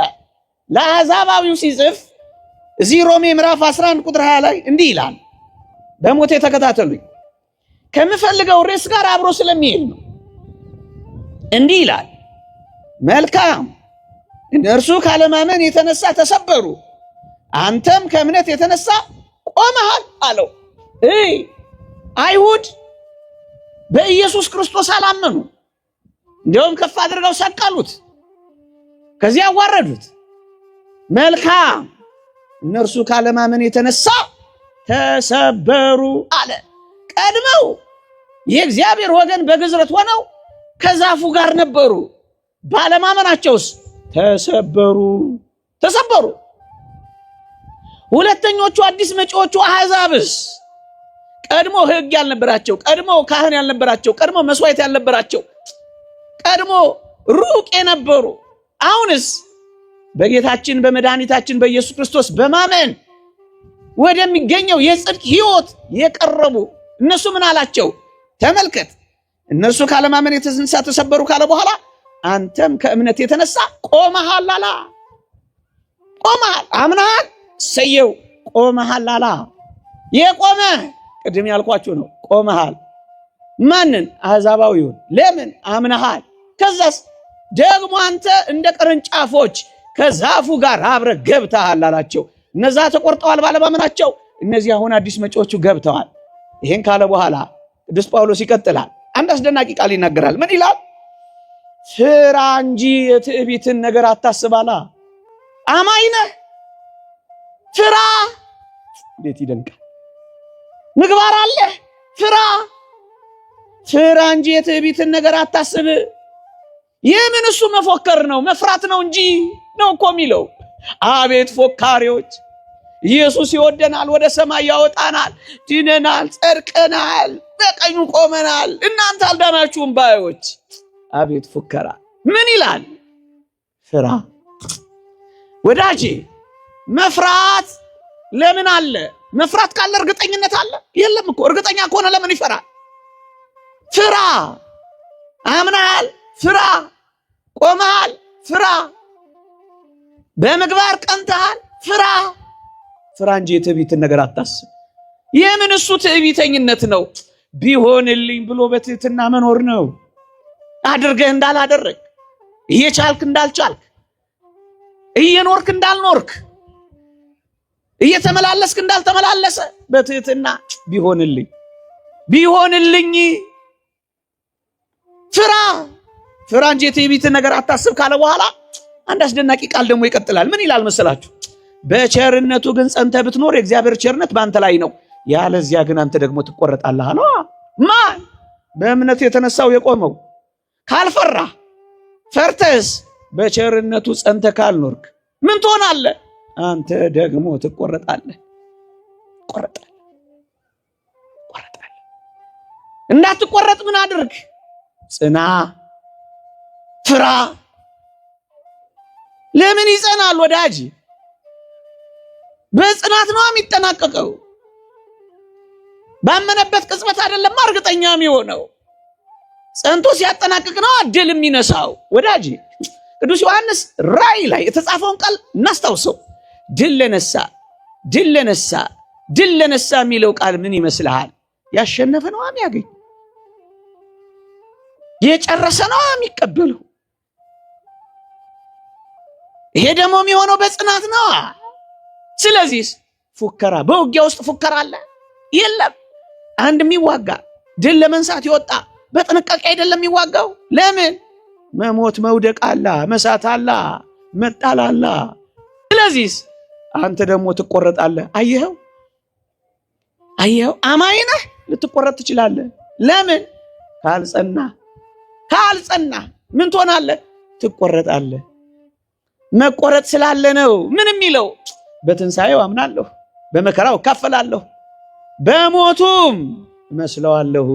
ለአሕዛባዊው ሲጽፍ እዚህ ሮሜ ምዕራፍ 11 ቁጥር 20 ላይ እንዲህ ይላል፣ በሞቴ ተከታተሉኝ ከምፈልገው ርዕስ ጋር አብሮ ስለሚሄድ ነው። እንዲህ ይላል፣ መልካም እነርሱ ካለማመን የተነሳ ተሰበሩ፣ አንተም ከእምነት የተነሳ ቆመሃል አለው። አይሁድ በኢየሱስ ክርስቶስ አላመኑ፣ እንዲያውም ከፍ አድርገው ሰቀሉት፣ ከዚያ አዋረዱት። መልካም እነርሱ ካለማመን የተነሳ ተሰበሩ አለ። ቀድመው የእግዚአብሔር ወገን በግዝረት ሆነው ከዛፉ ጋር ነበሩ፣ ባለማመናቸውስ ተሰበሩ። ሁለተኞቹ አዲስ መጪዎቹ አሕዛብስ ቀድሞ ሕግ ያልነበራቸው፣ ቀድሞ ካህን ያልነበራቸው፣ ቀድሞ መስዋዕት ያልነበራቸው፣ ቀድሞ ሩቅ የነበሩ አሁንስ በጌታችን በመድኃኒታችን በኢየሱስ ክርስቶስ በማመን ወደሚገኘው የጽድቅ ሕይወት የቀረቡ እነሱ ምን አላቸው? ተመልከት እነርሱ ካለማመን የተነሳ ተሰበሩ ካለ በኋላ አንተም ከእምነት የተነሳ ቆመሃል አላ። ቆመሃል፣ አምነሃል፣ ሰየው ቆመሃል አላ። የቆመ ቅድም ያልኳችሁ ነው። ቆመሃል ማንን? አሕዛባዊውን። ለምን? አምነሃል። ከዛስ ደግሞ አንተ እንደ ቅርንጫፎች ከዛፉ ጋር አብረህ ገብተሃል አላቸው። እነዛ ተቆርጠዋል ባለማመናቸው፣ እነዚህ አሁን አዲስ መጪዎቹ ገብተዋል። ይሄን ካለ በኋላ ቅዱስ ጳውሎስ ይቀጥላል። አንድ አስደናቂ ቃል ይናገራል። ምን ይላል? ፍራ እንጂ የትዕቢትን ነገር አታስባላ። አማኝ ነህ፣ ፍራ። እንዴት ይደንቃል! ምግባር አለ፣ ፍራ። ፍራ እንጂ የትዕቢትን ነገር አታስብ። የምን እሱ መፎከር ነው መፍራት ነው እንጂ ነው እኮ የሚለው። አቤት ፎካሪዎች! ኢየሱስ ይወደናል፣ ወደ ሰማይ ያወጣናል፣ ድነናል፣ ጸድቀናል፣ በቀኙ ቆመናል፣ እናንተ አልዳናችሁም ባዮች። አቤት ፉከራ! ምን ይላል? ፍራ። ወዳጄ መፍራት ለምን አለ? መፍራት ካለ እርግጠኝነት አለ? የለም እኮ። እርግጠኛ ከሆነ ለምን ይፈራል? ፍራ። አምናል፣ ፍራ። ቆመሃል፣ ፍራ። በምግባር ቀንተሃል፣ ፍራ። ፍራ እንጂ የትዕቢትን ነገር አታስብ። የምን እሱ ትዕቢተኝነት ነው? ቢሆንልኝ ብሎ በትህትና መኖር ነው። አድርገህ እንዳላደረግ፣ እየቻልክ እንዳልቻልክ፣ እየኖርክ እንዳልኖርክ፣ እየተመላለስክ እንዳልተመላለሰ በትህትና ቢሆንልኝ ፍራ። ፍራ እንጂ የትዕቢትን ነገር አታስብ ካለ በኋላ አንድ አስደናቂ ቃል ደግሞ ይቀጥላል። ምን ይላል መሰላችሁ? በቸርነቱ ግን ጸንተህ ብትኖር የእግዚአብሔር ቸርነት በአንተ ላይ ነው፣ ያለዚያ ግን አንተ ደግሞ ትቆረጣለህ አለ። ማን? በእምነት የተነሳው የቆመው። ካልፈራ፣ ፈርተህስ በቸርነቱ ጸንተህ ካልኖርክ ምን ትሆናለህ? አንተ ደግሞ ትቆረጣለህ። እንዳትቆረጥ ምን አድርግ? ጽና፣ ፍራ። ለምን ይጸናል ወዳጅ? በጽናት ነው የሚጠናቀቀው። ባመነበት ቅጽበት አይደለም እርግጠኛ የሚሆነው። ጸንቶ ሲያጠናቅቅ ነው ድል የሚነሳው ወዳጅ። ቅዱስ ዮሐንስ ራእይ ላይ የተጻፈውን ቃል እናስታውሰው። ድል ለነሳ የሚለው ቃል ምን ይመስልሃል? ያሸነፈ ነው የሚያገኝ፣ የጨረሰ ነው የሚቀበለው። ይሄ ደግሞ የሚሆነው በጽናት ነው። ስለዚህ ፉከራ፣ በውጊያ ውስጥ ፉከራ አለ የለም? አንድ የሚዋጋ ድል ለመንሳት ይወጣ በጥንቃቄ አይደለም የሚዋጋው። ለምን? መሞት መውደቅ አለ፣ መሳት አለ፣ መጣል አለ። ስለዚህ አንተ ደግሞ ትቆረጣለህ። አየኸው? አማኝ ነህ፣ ልትቆረጥ ትችላለህ። ለምን? ካልጸና ምን ትሆናለህ? ትቆረጣለህ። መቆረጥ ስላለ ነው ምን የሚለው? በትንሣኤው አምናለሁ፣ በመከራው እካፈላለሁ፣ በሞቱም እመስለዋለሁ።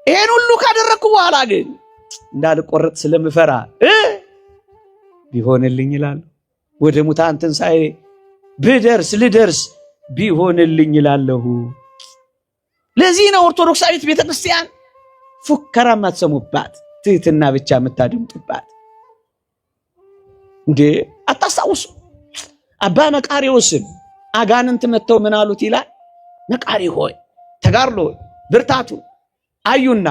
ይሄን ሁሉ ካደረግኩ በኋላ ግን እንዳልቆረጥ ስለምፈራ ቢሆንልኝ እላለሁ። ወደ ሙታን ትንሣኤ ልደርስ ቢሆንልኝ እላለሁ። ለዚህ ነው ኦርቶዶክሳዊት ቤተክርስቲያን ፉከራ የማትሰሙባት፣ ትህትና ብቻ የምታደምጡባት። እንዴ አታስታውሱ? አባ መቃርዮስን አጋንንት መጥተው ምን አሉት ይላል? መቃሪ ሆይ ተጋድሎ ብርታቱ አዩና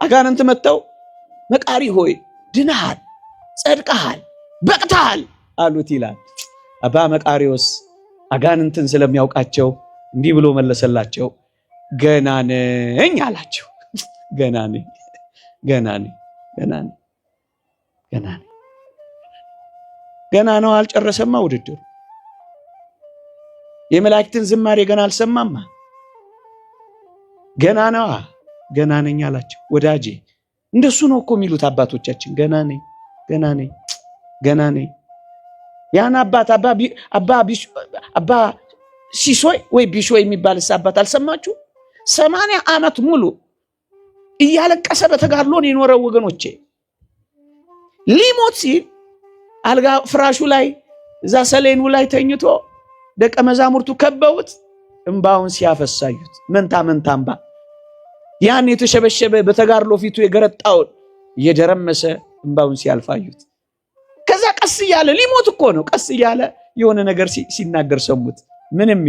አጋንንት መጥተው መቃሪ ሆይ ድነሃል፣ ጸድቀሃል፣ በቅተሃል አሉት ይላል። አባ መቃርዮስ አጋንንትን ስለሚያውቃቸው እንዲህ ብሎ መለሰላቸው፣ ገና ነኝ አላቸው። ገና ነኝ፣ ገና ነኝ፣ ገና ነኝ፣ ገና ነኝ። ገና ነው፣ አልጨረሰማ ውድድሩ። የመላእክትን ዝማሬ ገና አልሰማማ። ገና ነዋ፣ ገና ነኝ አላቸው። ወዳጄ እንደሱ ነው እኮ የሚሉት አባቶቻችን። ገና ነኝ፣ ገና ነኝ፣ ገና ነኝ። ያን አባት አባ ሲሶይ ወይ ቢሾይ የሚባልስ አባት አልሰማችሁ? 80 ዓመት ሙሉ እያለቀሰ በተጋድሎን የኖረው ወገኖቼ፣ ሊሞት ሲል አልጋ ፍራሹ ላይ እዛ ሰሌኑ ላይ ተኝቶ ደቀ መዛሙርቱ ከበውት እንባውን ሲያፈሳዩት፣ መንታ መንታ እንባ፣ ያን የተሸበሸበ በተጋድሎ ፊቱ የገረጣውን እየደረመሰ እንባውን ሲያልፋዩት፣ ከዛ ቀስ እያለ ሊሞት እኮ ነው፣ ቀስ እያለ የሆነ ነገር ሲናገር ሰሙት። ምንም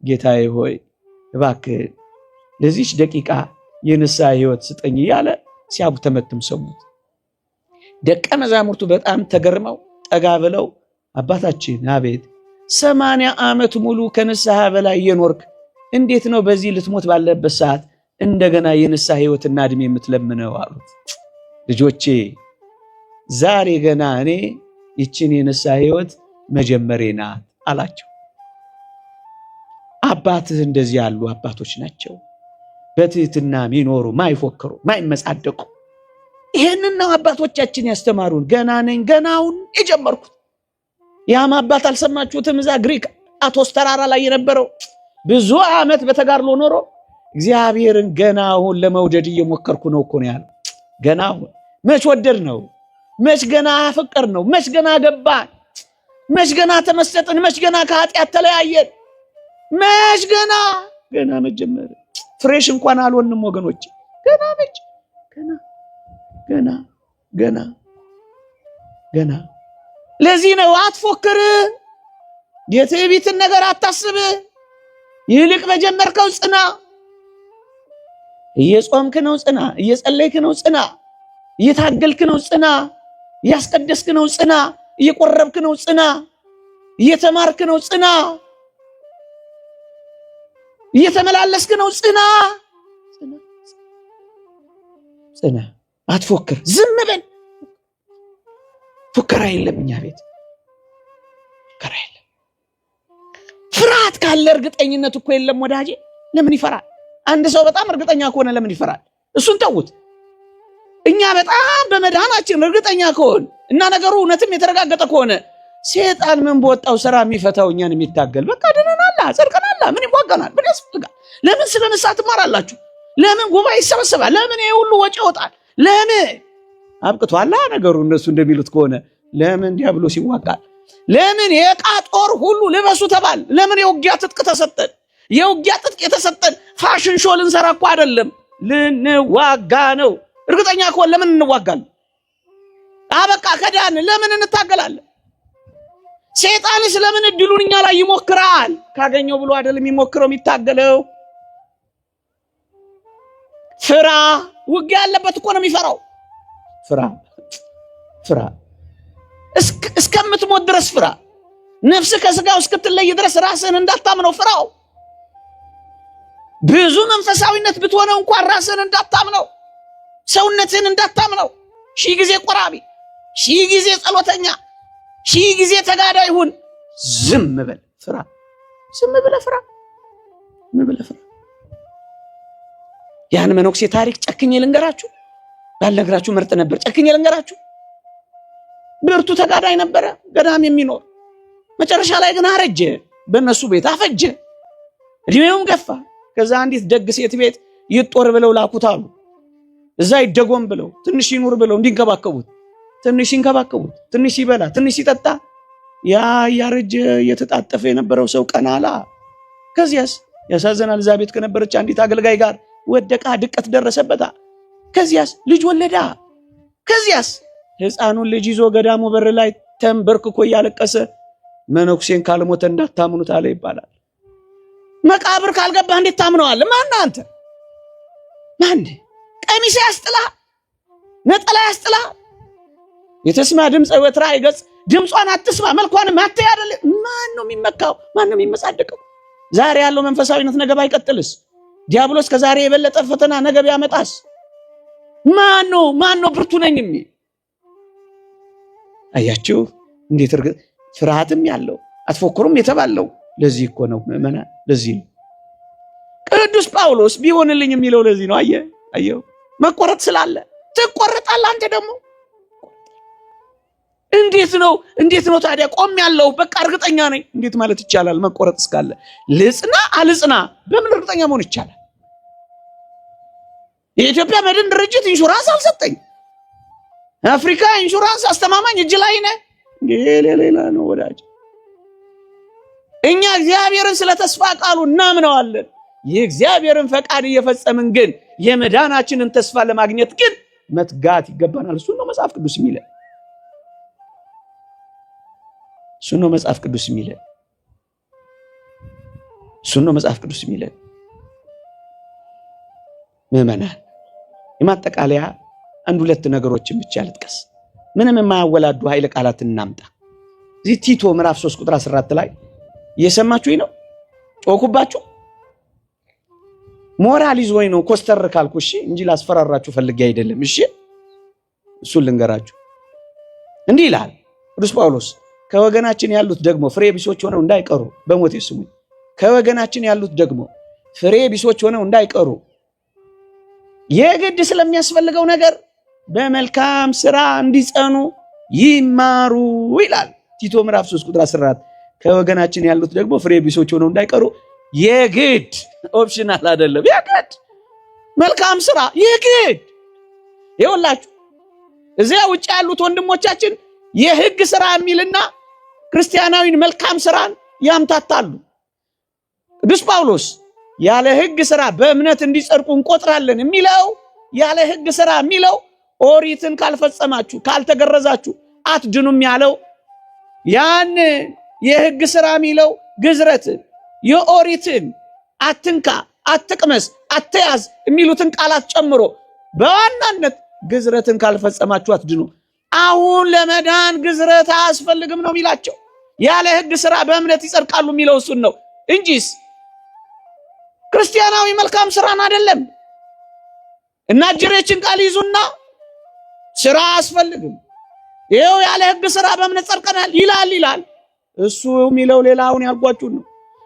ጌታዬ ሆይ እባክህ ለዚች ደቂቃ የንስሐ ሕይወት ስጠኝ እያለ ሲያጉተመትም ሰሙት። ደቀ መዛሙርቱ በጣም ተገርመው ጠጋ ብለው አባታችን አቤት 80 ዓመት ሙሉ ከንስሐ በላይ የኖርክ እንዴት ነው በዚህ ልትሞት ባለበት ሰዓት እንደገና የንስሐ ሕይወትና ዕድሜ የምትለምነው አሉት። ልጆቼ ዛሬ ገና እኔ ይችን የንስሐ ሕይወት መጀመሬ ናት አላቸው። አባትህ እንደዚህ ያሉ አባቶች ናቸው፣ በትህትና የሚኖሩ ማይፎክሩ፣ ማይመጻደቁ። ይሄንን ነው አባቶቻችን ያስተማሩን። ገና ነኝ ገናውን የጀመርኩት። ያም አባት አልሰማችሁትም? እዛ ግሪክ አቶስ ተራራ ላይ የነበረው ብዙ ዓመት በተጋድሎ ኖሮ እግዚአብሔርን ገናውን ለመውደድ እየሞከርኩ ነው እኮ ነው ያለው። ገናውን መች ወደድ ነው? መች ገና ፍቅር ነው? መች ገና ገባን? መች ገና ተመሰጥን? መች ገና ከኃጢአት ተለያየን? መች ገና መጀመር ፍሬሽ እንኳን አልሆንም ወገኖች። ገና መች ገና። ለዚህ ነው አትፎክር፣ የትዕቢትን ነገር አታስብ፣ ይልቅ በጀመርከው ጽና። እየጾምክ ነው ጽና፣ እየጸለይክ ነው ጽና፣ እየታገልክ ነው ጽና፣ እያስቀደስክ ነው ጽና፣ እየቆረብክ ነው ጽና፣ እየተማርክ ነው ጽና፣ እየተመላለስክ ነው ጽና። ጽና፣ አትፎክር፣ ዝም በል። ፉከራ የለም እኛ ቤት፣ ፉከራ የለም። ፍርሃት ካለ እርግጠኝነት እኮ የለም ወዳጄ። ለምን ይፈራል? አንድ ሰው በጣም እርግጠኛ ከሆነ ለምን ይፈራል? እሱን ተውት። እኛ በጣም በመዳናችን እርግጠኛ ከሆን እና ነገሩ እውነትም የተረጋገጠ ከሆነ ሴጣን ምን በወጣው ስራ የሚፈታው እኛን የሚታገል በቃ ድነናላ፣ ጸድቀናላ፣ ምን ይዋጋናል? ምን ያስፈልጋል? ለምን ስለ ንስሐ ትማራላችሁ? ለምን ጉባኤ ይሰበሰባል? ለምን ይሄ ሁሉ ወጪ ይወጣል? ለምን አብቅቷላ ነገሩ? እነሱ እንደሚሉት ከሆነ ለምን ዲያብሎስ ይዋጋል? ለምን የዕቃ ጦር ሁሉ ልበሱ ተባል? ለምን የውጊያ ትጥቅ ተሰጠን? የውጊያ ትጥቅ የተሰጠን ፋሽን ሾው ልንሰራ እኮ አይደለም፣ ልንዋጋ ነው። እርግጠኛ ከሆነ ለምን እንዋጋለን? አበቃ ከዳን ለምን እንታገላለን? ሰይጣንስ ለምን እድሉን እኛ ላይ ይሞክራል? ካገኘው ብሎ አይደለም የሚሞክረው የሚታገለው። ፍራ፣ ውጊያ ያለበት እኮ ነው የሚፈራው። ፍራ እስከምትሞት ድረስ ፍራ። ነፍስ ከስጋው እስክትለይ ድረስ ራስህን እንዳታምነው ፍራው። ብዙ መንፈሳዊነት ብትሆነው እንኳን ራስህን እንዳታምነው፣ ሰውነትህን እንዳታምነው። ሺህ ጊዜ ቆራቢ፣ ሺህ ጊዜ ጸሎተኛ፣ ሺህ ጊዜ ተጋዳይ ሁን፣ ዝም በል፣ ፍራ። ዝም ብለህ ፍራ። ያን መነኩሴ ታሪክ ጨክኜ ልንገራችሁ፣ ባልነግራችሁ ምርጥ ነበር። ጨክኜ ልንገራችሁ። ብርቱ ተጋዳይ ነበረ፣ ገዳም የሚኖር መጨረሻ ላይ ግን አረጀ። በእነሱ ቤት አፈጀ፣ እድሜውም ገፋ። ከዛ አንዲት ደግ ሴት ቤት ይጦር ብለው ላኩት አሉ። እዛ ይደጎም ብለው ትንሽ ይኑር ብለው እንዲንከባከቡት፣ ትንሽ ሲንከባከቡት፣ ትንሽ ሲበላ፣ ትንሽ ሲጠጣ፣ ያ ያረጀ የተጣጠፈ የነበረው ሰው ቀና አለ። ከዚያስ ያሳዘናል። እዛ ቤት ከነበረች አንዲት አገልጋይ ጋር ወደቃ፣ ድቀት ደረሰበታ። ከዚያስ ልጅ ወለዳ። ከዚያስ ሕፃኑን ልጅ ይዞ ገዳሙ በር ላይ ተንበርክኮ እያለቀሰ መነኩሴን ካልሞተ እንዳታምኑት አለ ይባላል። መቃብር ካልገባህ እንዴት ታምነዋለህ? ማነህ አንተ? ማን? ቀሚስ ያስጥላ፣ ነጠላ ያስጥላ፣ የተስማ ድምፀ ወትራ ይገጽ፣ ድምጿን አትስማ፣ መልኳንም አትይ አይደል? ማን ነው የሚመካው? ማን ነው የሚመጻደቀው? ዛሬ ያለው መንፈሳዊነት ነገ ባይቀጥልስ? ዲያብሎስ ከዛሬ የበለጠ ፈተና ነገ ቢያመጣስ? ማን ነው ብርቱ ነኝ የሚል? አያችሁ እንዴት እርግጥ ፍርሃትም ያለው አትፎክሩም የተባለው ለዚህ እኮ ነው ምእመናን። ለዚህ ነው ቅዱስ ጳውሎስ ቢሆንልኝ የሚለው ለዚህ ነው። አየው መቆረጥ ስላለ ትቆረጣለህ አንተ ደግሞ። እንዴት ነው ታዲያ ቆም ያለው በቃ እርግጠኛ ነኝ እንዴት ማለት ይቻላል? መቆረጥ እስካለ ልጽና አልጽና በምን እርግጠኛ መሆን ይቻላል? የኢትዮጵያ መድን ድርጅት ኢንሹራንስ አልሰጠኝ። አፍሪካ ኢንሹራንስ አስተማማኝ እጅ ላይ ነህ። ሌላ ነው ወዳጅ። እኛ እግዚአብሔርን ስለ ተስፋ ቃሉ እናምነዋለን። የእግዚአብሔርን ፈቃድ እየፈጸምን ግን የመዳናችንን ተስፋ ለማግኘት ግን መትጋት ይገባናል። እሱ ነው መጽሐፍ ቅዱስ የሚለን። ምእመናን የማጠቃለያ አንድ ሁለት ነገሮችን ብቻ ልጥቀስ። ምንም የማያወላዱ ኃይለ ቃላትን እናምጣ። እዚህ ቲቶ ምዕራፍ 3 ቁጥር 14 ላይ እየሰማችሁኝ ነው? ጮኩባችሁ? ሞራል ይዞኝ ነው ኮስተር ካልኩ እሺ፣ እንጂ ላስፈራራችሁ ፈልጌ አይደለም። እሺ እሱን ልንገራችሁ። እንዲህ ይላል ቅዱስ ጳውሎስ፣ ከወገናችን ያሉት ደግሞ ፍሬ ቢሶች ሆነው እንዳይቀሩ፣ በሞቴ ስሙኝ፣ ከወገናችን ያሉት ደግሞ ፍሬ ቢሶች ሆነው እንዳይቀሩ የግድ ስለሚያስፈልገው ነገር በመልካም ስራ እንዲጸኑ ይማሩ ይላል ቲቶ ምዕራፍ 3 ቁጥር 14። ከወገናችን ያሉት ደግሞ ፍሬ ቢሶች ሆነው እንዳይቀሩ የግድ ኦፕሽናል አይደለም፣ የግድ መልካም ስራ የግድ። ይኸውላችሁ እዚያ ውጭ ያሉት ወንድሞቻችን የህግ ስራ የሚልና ክርስቲያናዊን መልካም ስራን ያምታታሉ። ቅዱስ ጳውሎስ ያለ ህግ ስራ በእምነት እንዲጸድቁ እንቆጥራለን የሚለው ያለ ህግ ስራ የሚለው ኦሪትን ካልፈጸማችሁ ካልተገረዛችሁ አትድኑም ያለው ያን የህግ ስራ የሚለው ግዝረትን የኦሪትን አትንካ፣ አትቅመስ፣ አትያዝ የሚሉትን ቃላት ጨምሮ በዋናነት ግዝረትን ካልፈጸማችሁ አትድኑ። አሁን ለመዳን ግዝረት አያስፈልግም ነው የሚላቸው። ያለ ህግ ስራ በእምነት ይጸድቃሉ የሚለው እሱን ነው እንጂስ ክርስቲያናዊ መልካም ስራን አይደለም። እና ጅሬችን ቃል ይዙና ስራ አያስፈልግም፣ ይኸው ያለ ህግ ስራ በእምነት ጸድቀናል ይላል። እሱ የሚለው ሌላውን ያልኳችሁ ነው።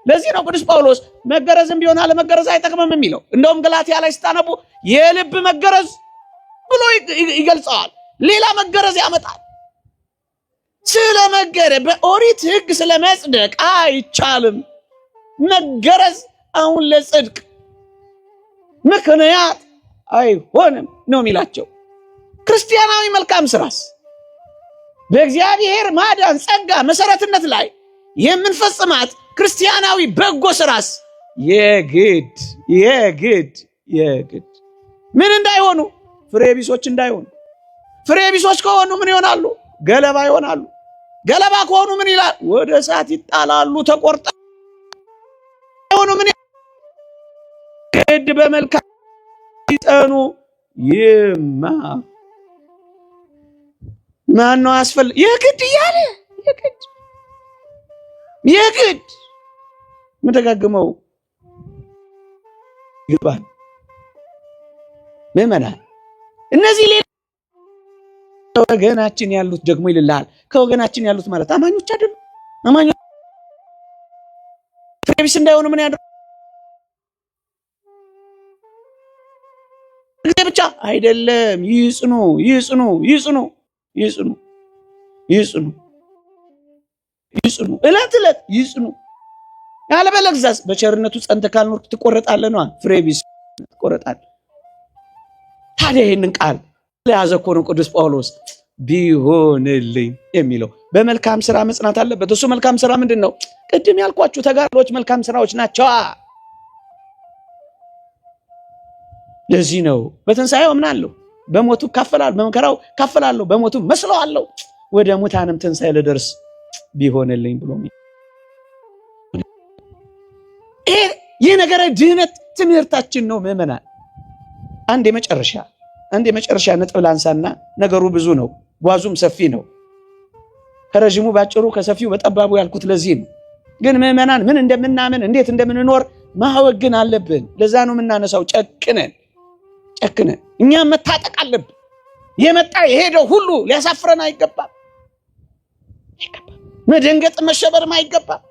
ለዚህ ነው ቅዱስ ጳውሎስ መገረዝም ቢሆን አለ መገረዝ አይጠቅምም የሚለው። እንደውም ገላትያ ላይ ስታነቡ የልብ መገረዝ ብሎ ይገልጸዋል። ሌላ መገረዝ ያመጣል። ስለመገረዝ በኦሪት ህግ ስለመጽደቅ አይቻልም። መገረዝ አሁን ለጽድቅ ምክንያት አይሆንም ነው የሚላቸው። ክርስቲያናዊ መልካም ስራስ በእግዚአብሔር ማዳን ጸጋ መሰረትነት ላይ የምንፈጽማት ክርስቲያናዊ በጎ ስራስ የግድ ምን እንዳይሆኑ ፍሬ ቢሶች እንዳይሆኑ። ፍሬ ቢሶች ከሆኑ ምን ይሆናሉ? ገለባ ይሆናሉ። ገለባ ከሆኑ ምን ይላል? ወደ እሳት ይጣላሉ። ተቆርጠ ሆኑ ምን ግድ በመልካም ይጸኑ ይማሩ። ማን ነው አስፈል የግድ እያለ የግድ ምንደጋግመው ይባል ምእመናን። እነዚህ ሌላ ከወገናችን ያሉት ደግሞ ይልልሃል። ከወገናችን ያሉት ማለት አማኞች አይደሉ? አማኞች ፍሬ ቢስ እንዳይሆኑ ምን ያደርጉ ብቻ አይደለም፣ ይጽኑ እለት ይጽኑ። ያለበለዚያስ በቸርነቱ ጸንተህ ካልኖርክ ትቆረጣለህ ነው። ፍሬ ቢስ ትቆረጣለህ። ታዲያ ይህንን ቃል ለያዘ እኮ ነው ቅዱስ ጳውሎስ ቢሆንልኝ የሚለው። በመልካም ስራ መጽናት አለበት። እሱ መልካም ስራ ምንድን ነው? ቅድም ያልኳችሁ ተጋድሎች መልካም ስራዎች ናቸው። ለዚህ ነው በትንሣኤው አምናለሁ፣ በሞቱ እካፈላለሁ፣ በመከራው እካፈላለሁ፣ በሞቱ መስለዋለሁ፣ ወደ ሙታንም ትንሣኤ ልደርስ ቢሆንልኝ ብሎ ይህ ነገረ ድህነት ትምህርታችን ነው ምዕመናን። አንድ የመጨረሻ ነጥብ ላንሳና ነገሩ ብዙ ነው፣ ጓዙም ሰፊ ነው። ከረዥሙ ባጭሩ ከሰፊው በጠባቡ ያልኩት ለዚህ ነው። ግን ምዕመናን ምን እንደምናምን እንዴት እንደምንኖር ማወቅ ግን አለብን። ለዛ ነው የምናነሳው። ጨክነን እኛም መታጠቅ አለብን። የመጣ የሄደው ሁሉ ሊያሳፍረን አይገባም። መደንገጥ መሸበርም አይገባም።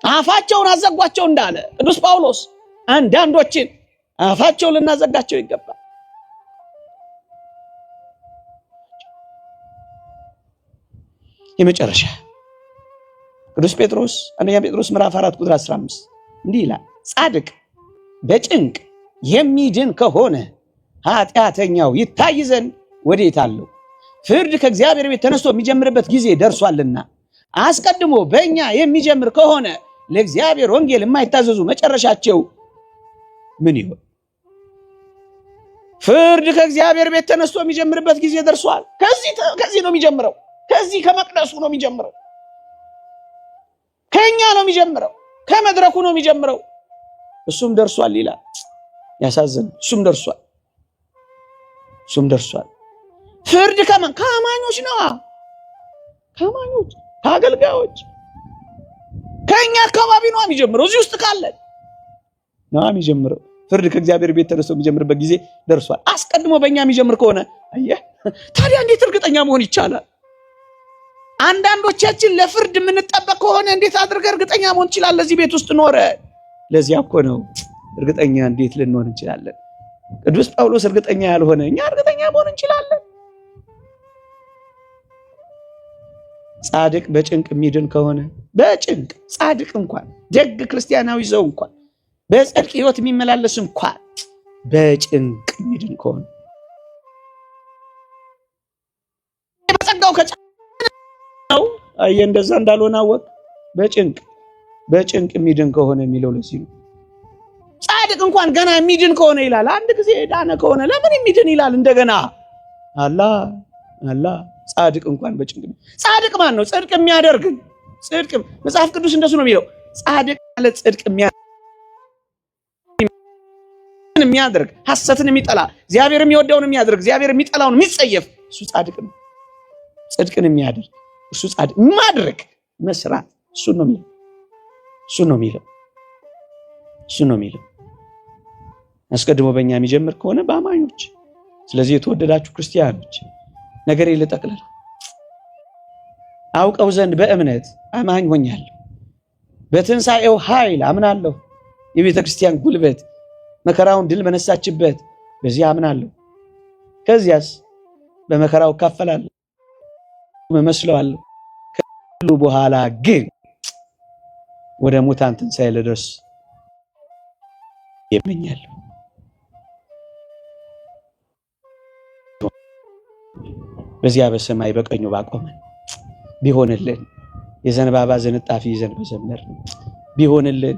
አፋቸውን አዘጓቸው እንዳለ ቅዱስ ጳውሎስ አንዳንዶችን አፋቸውን ልናዘጋቸው ይገባል። የመጨረሻ ቅዱስ ጴጥሮስ አንደኛ ጴጥሮስ ምዕራፍ 4 ቁጥር 15 እንዲህ ይላል፣ ጻድቅ በጭንቅ የሚድን ከሆነ ኃጢአተኛው ይታይ ዘንድ ወዴት አለው? ፍርድ ከእግዚአብሔር ቤት ተነስቶ የሚጀምርበት ጊዜ ደርሷልና። አስቀድሞ በእኛ የሚጀምር ከሆነ ለእግዚአብሔር ወንጌል የማይታዘዙ መጨረሻቸው ምን ይሆን? ፍርድ ከእግዚአብሔር ቤት ተነስቶ የሚጀምርበት ጊዜ ደርሷል። ከዚህ ነው የሚጀምረው። ከዚህ ከመቅደሱ ነው የሚጀምረው። ከኛ ነው የሚጀምረው። ከመድረኩ ነው የሚጀምረው። እሱም ደርሷል ይላል። ያሳዝን። እሱም ደርሷል። ፍርድ ከአማኞች ነው። ከአማኞች ከአገልጋዮች ከኛ አካባቢ ነው የሚጀምረው። እዚህ ውስጥ ካለን ነው የሚጀምረው። ፍርድ ከእግዚአብሔር ቤት ተነስቶ የሚጀምርበት ጊዜ ደርሷል። አስቀድሞ በእኛ የሚጀምር ከሆነ አየህ፣ ታዲያ እንዴት እርግጠኛ መሆን ይቻላል? አንዳንዶቻችን ለፍርድ የምንጠበቅ ከሆነ እንዴት አድርገን እርግጠኛ መሆን እንችላለን? እዚህ ቤት ውስጥ ኖረ። ለዚያ እኮ ነው እርግጠኛ እንዴት ልንሆን እንችላለን? ቅዱስ ጳውሎስ እርግጠኛ ያልሆነ እኛ እርግጠኛ መሆን እንችላለን? ጻድቅ በጭንቅ የሚድን ከሆነ በጭንቅ ጻድቅ እንኳን ደግ ክርስቲያናዊ ሰው እንኳን በጽድቅ ሕይወት የሚመላለስ እንኳን በጭንቅ የሚድን ከሆነ በጸጋው ከጫነው አየ እንደዛ እንዳልሆነ አወቅ። በጭንቅ የሚድን ከሆነ የሚለው ለዚህ ነው። ጻድቅ እንኳን ገና የሚድን ከሆነ ይላል። አንድ ጊዜ ዳነ ከሆነ ለምን የሚድን ይላል? እንደገና አላ ጻድቅ እንኳን በጭንቅ። ጻድቅ ማን ነው? ጽድቅ የሚያደርግ። ጽድቅ መጽሐፍ ቅዱስ እንደሱ ነው የሚለው። ጻድቅ ማለት ጽድቅ የሚያደርግ ሐሰትን የሚጠላ እግዚአብሔር የሚወደውን የሚያደርግ እግዚአብሔር የሚጠላውን የሚጸየፍ እሱ ጻድቅ ነው። ጽድቅን የሚያደርግ እሱ ጻድቅ። ማድረግ መስራት እሱ ነው የሚለው። አስቀድሞ በእኛ የሚጀምር ከሆነ በአማኞች። ስለዚህ የተወደዳችሁ ክርስቲያኖች ነገር ይልጠቅልል አውቀው ዘንድ በእምነት አማኝ ሆኛለሁ። በትንሣኤው ኃይል አምናለሁ። የቤተ ክርስቲያን ጉልበት መከራውን ድል በነሳችበት በዚህ አምናለሁ። ከዚያስ በመከራው እካፈላለሁ፣ እመስለዋለሁ። ከሁሉ በኋላ ግን ወደ ሙታን ትንሣኤ ልደርስ እመኛለሁ። በዚያ በሰማይ በቀኙ ባቆመን ቢሆንልን የዘንባባ ዝንጣፊ ይዘን በዘመርን ቢሆንልን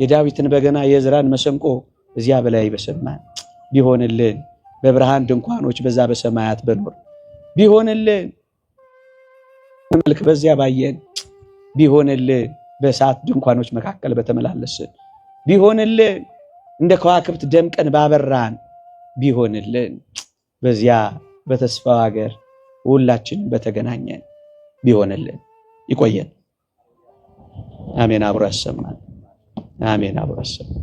የዳዊትን በገና የዕዝራን መሰንቆ እዚያ በላይ በሰማን ቢሆንልን በብርሃን ድንኳኖች በዛ በሰማያት በኖር ቢሆንልን መልክ በዚያ ባየን ቢሆንልን በእሳት ድንኳኖች መካከል በተመላለስን ቢሆንልን እንደ ከዋክብት ደምቀን ባበራን ቢሆንልን በዚያ በተስፋው ሀገር ሁላችንም በተገናኘን ቢሆንልን። ይቆየን። አሜን። አብሮ ያሰማን። አሜን። አብሮ ያሰማን።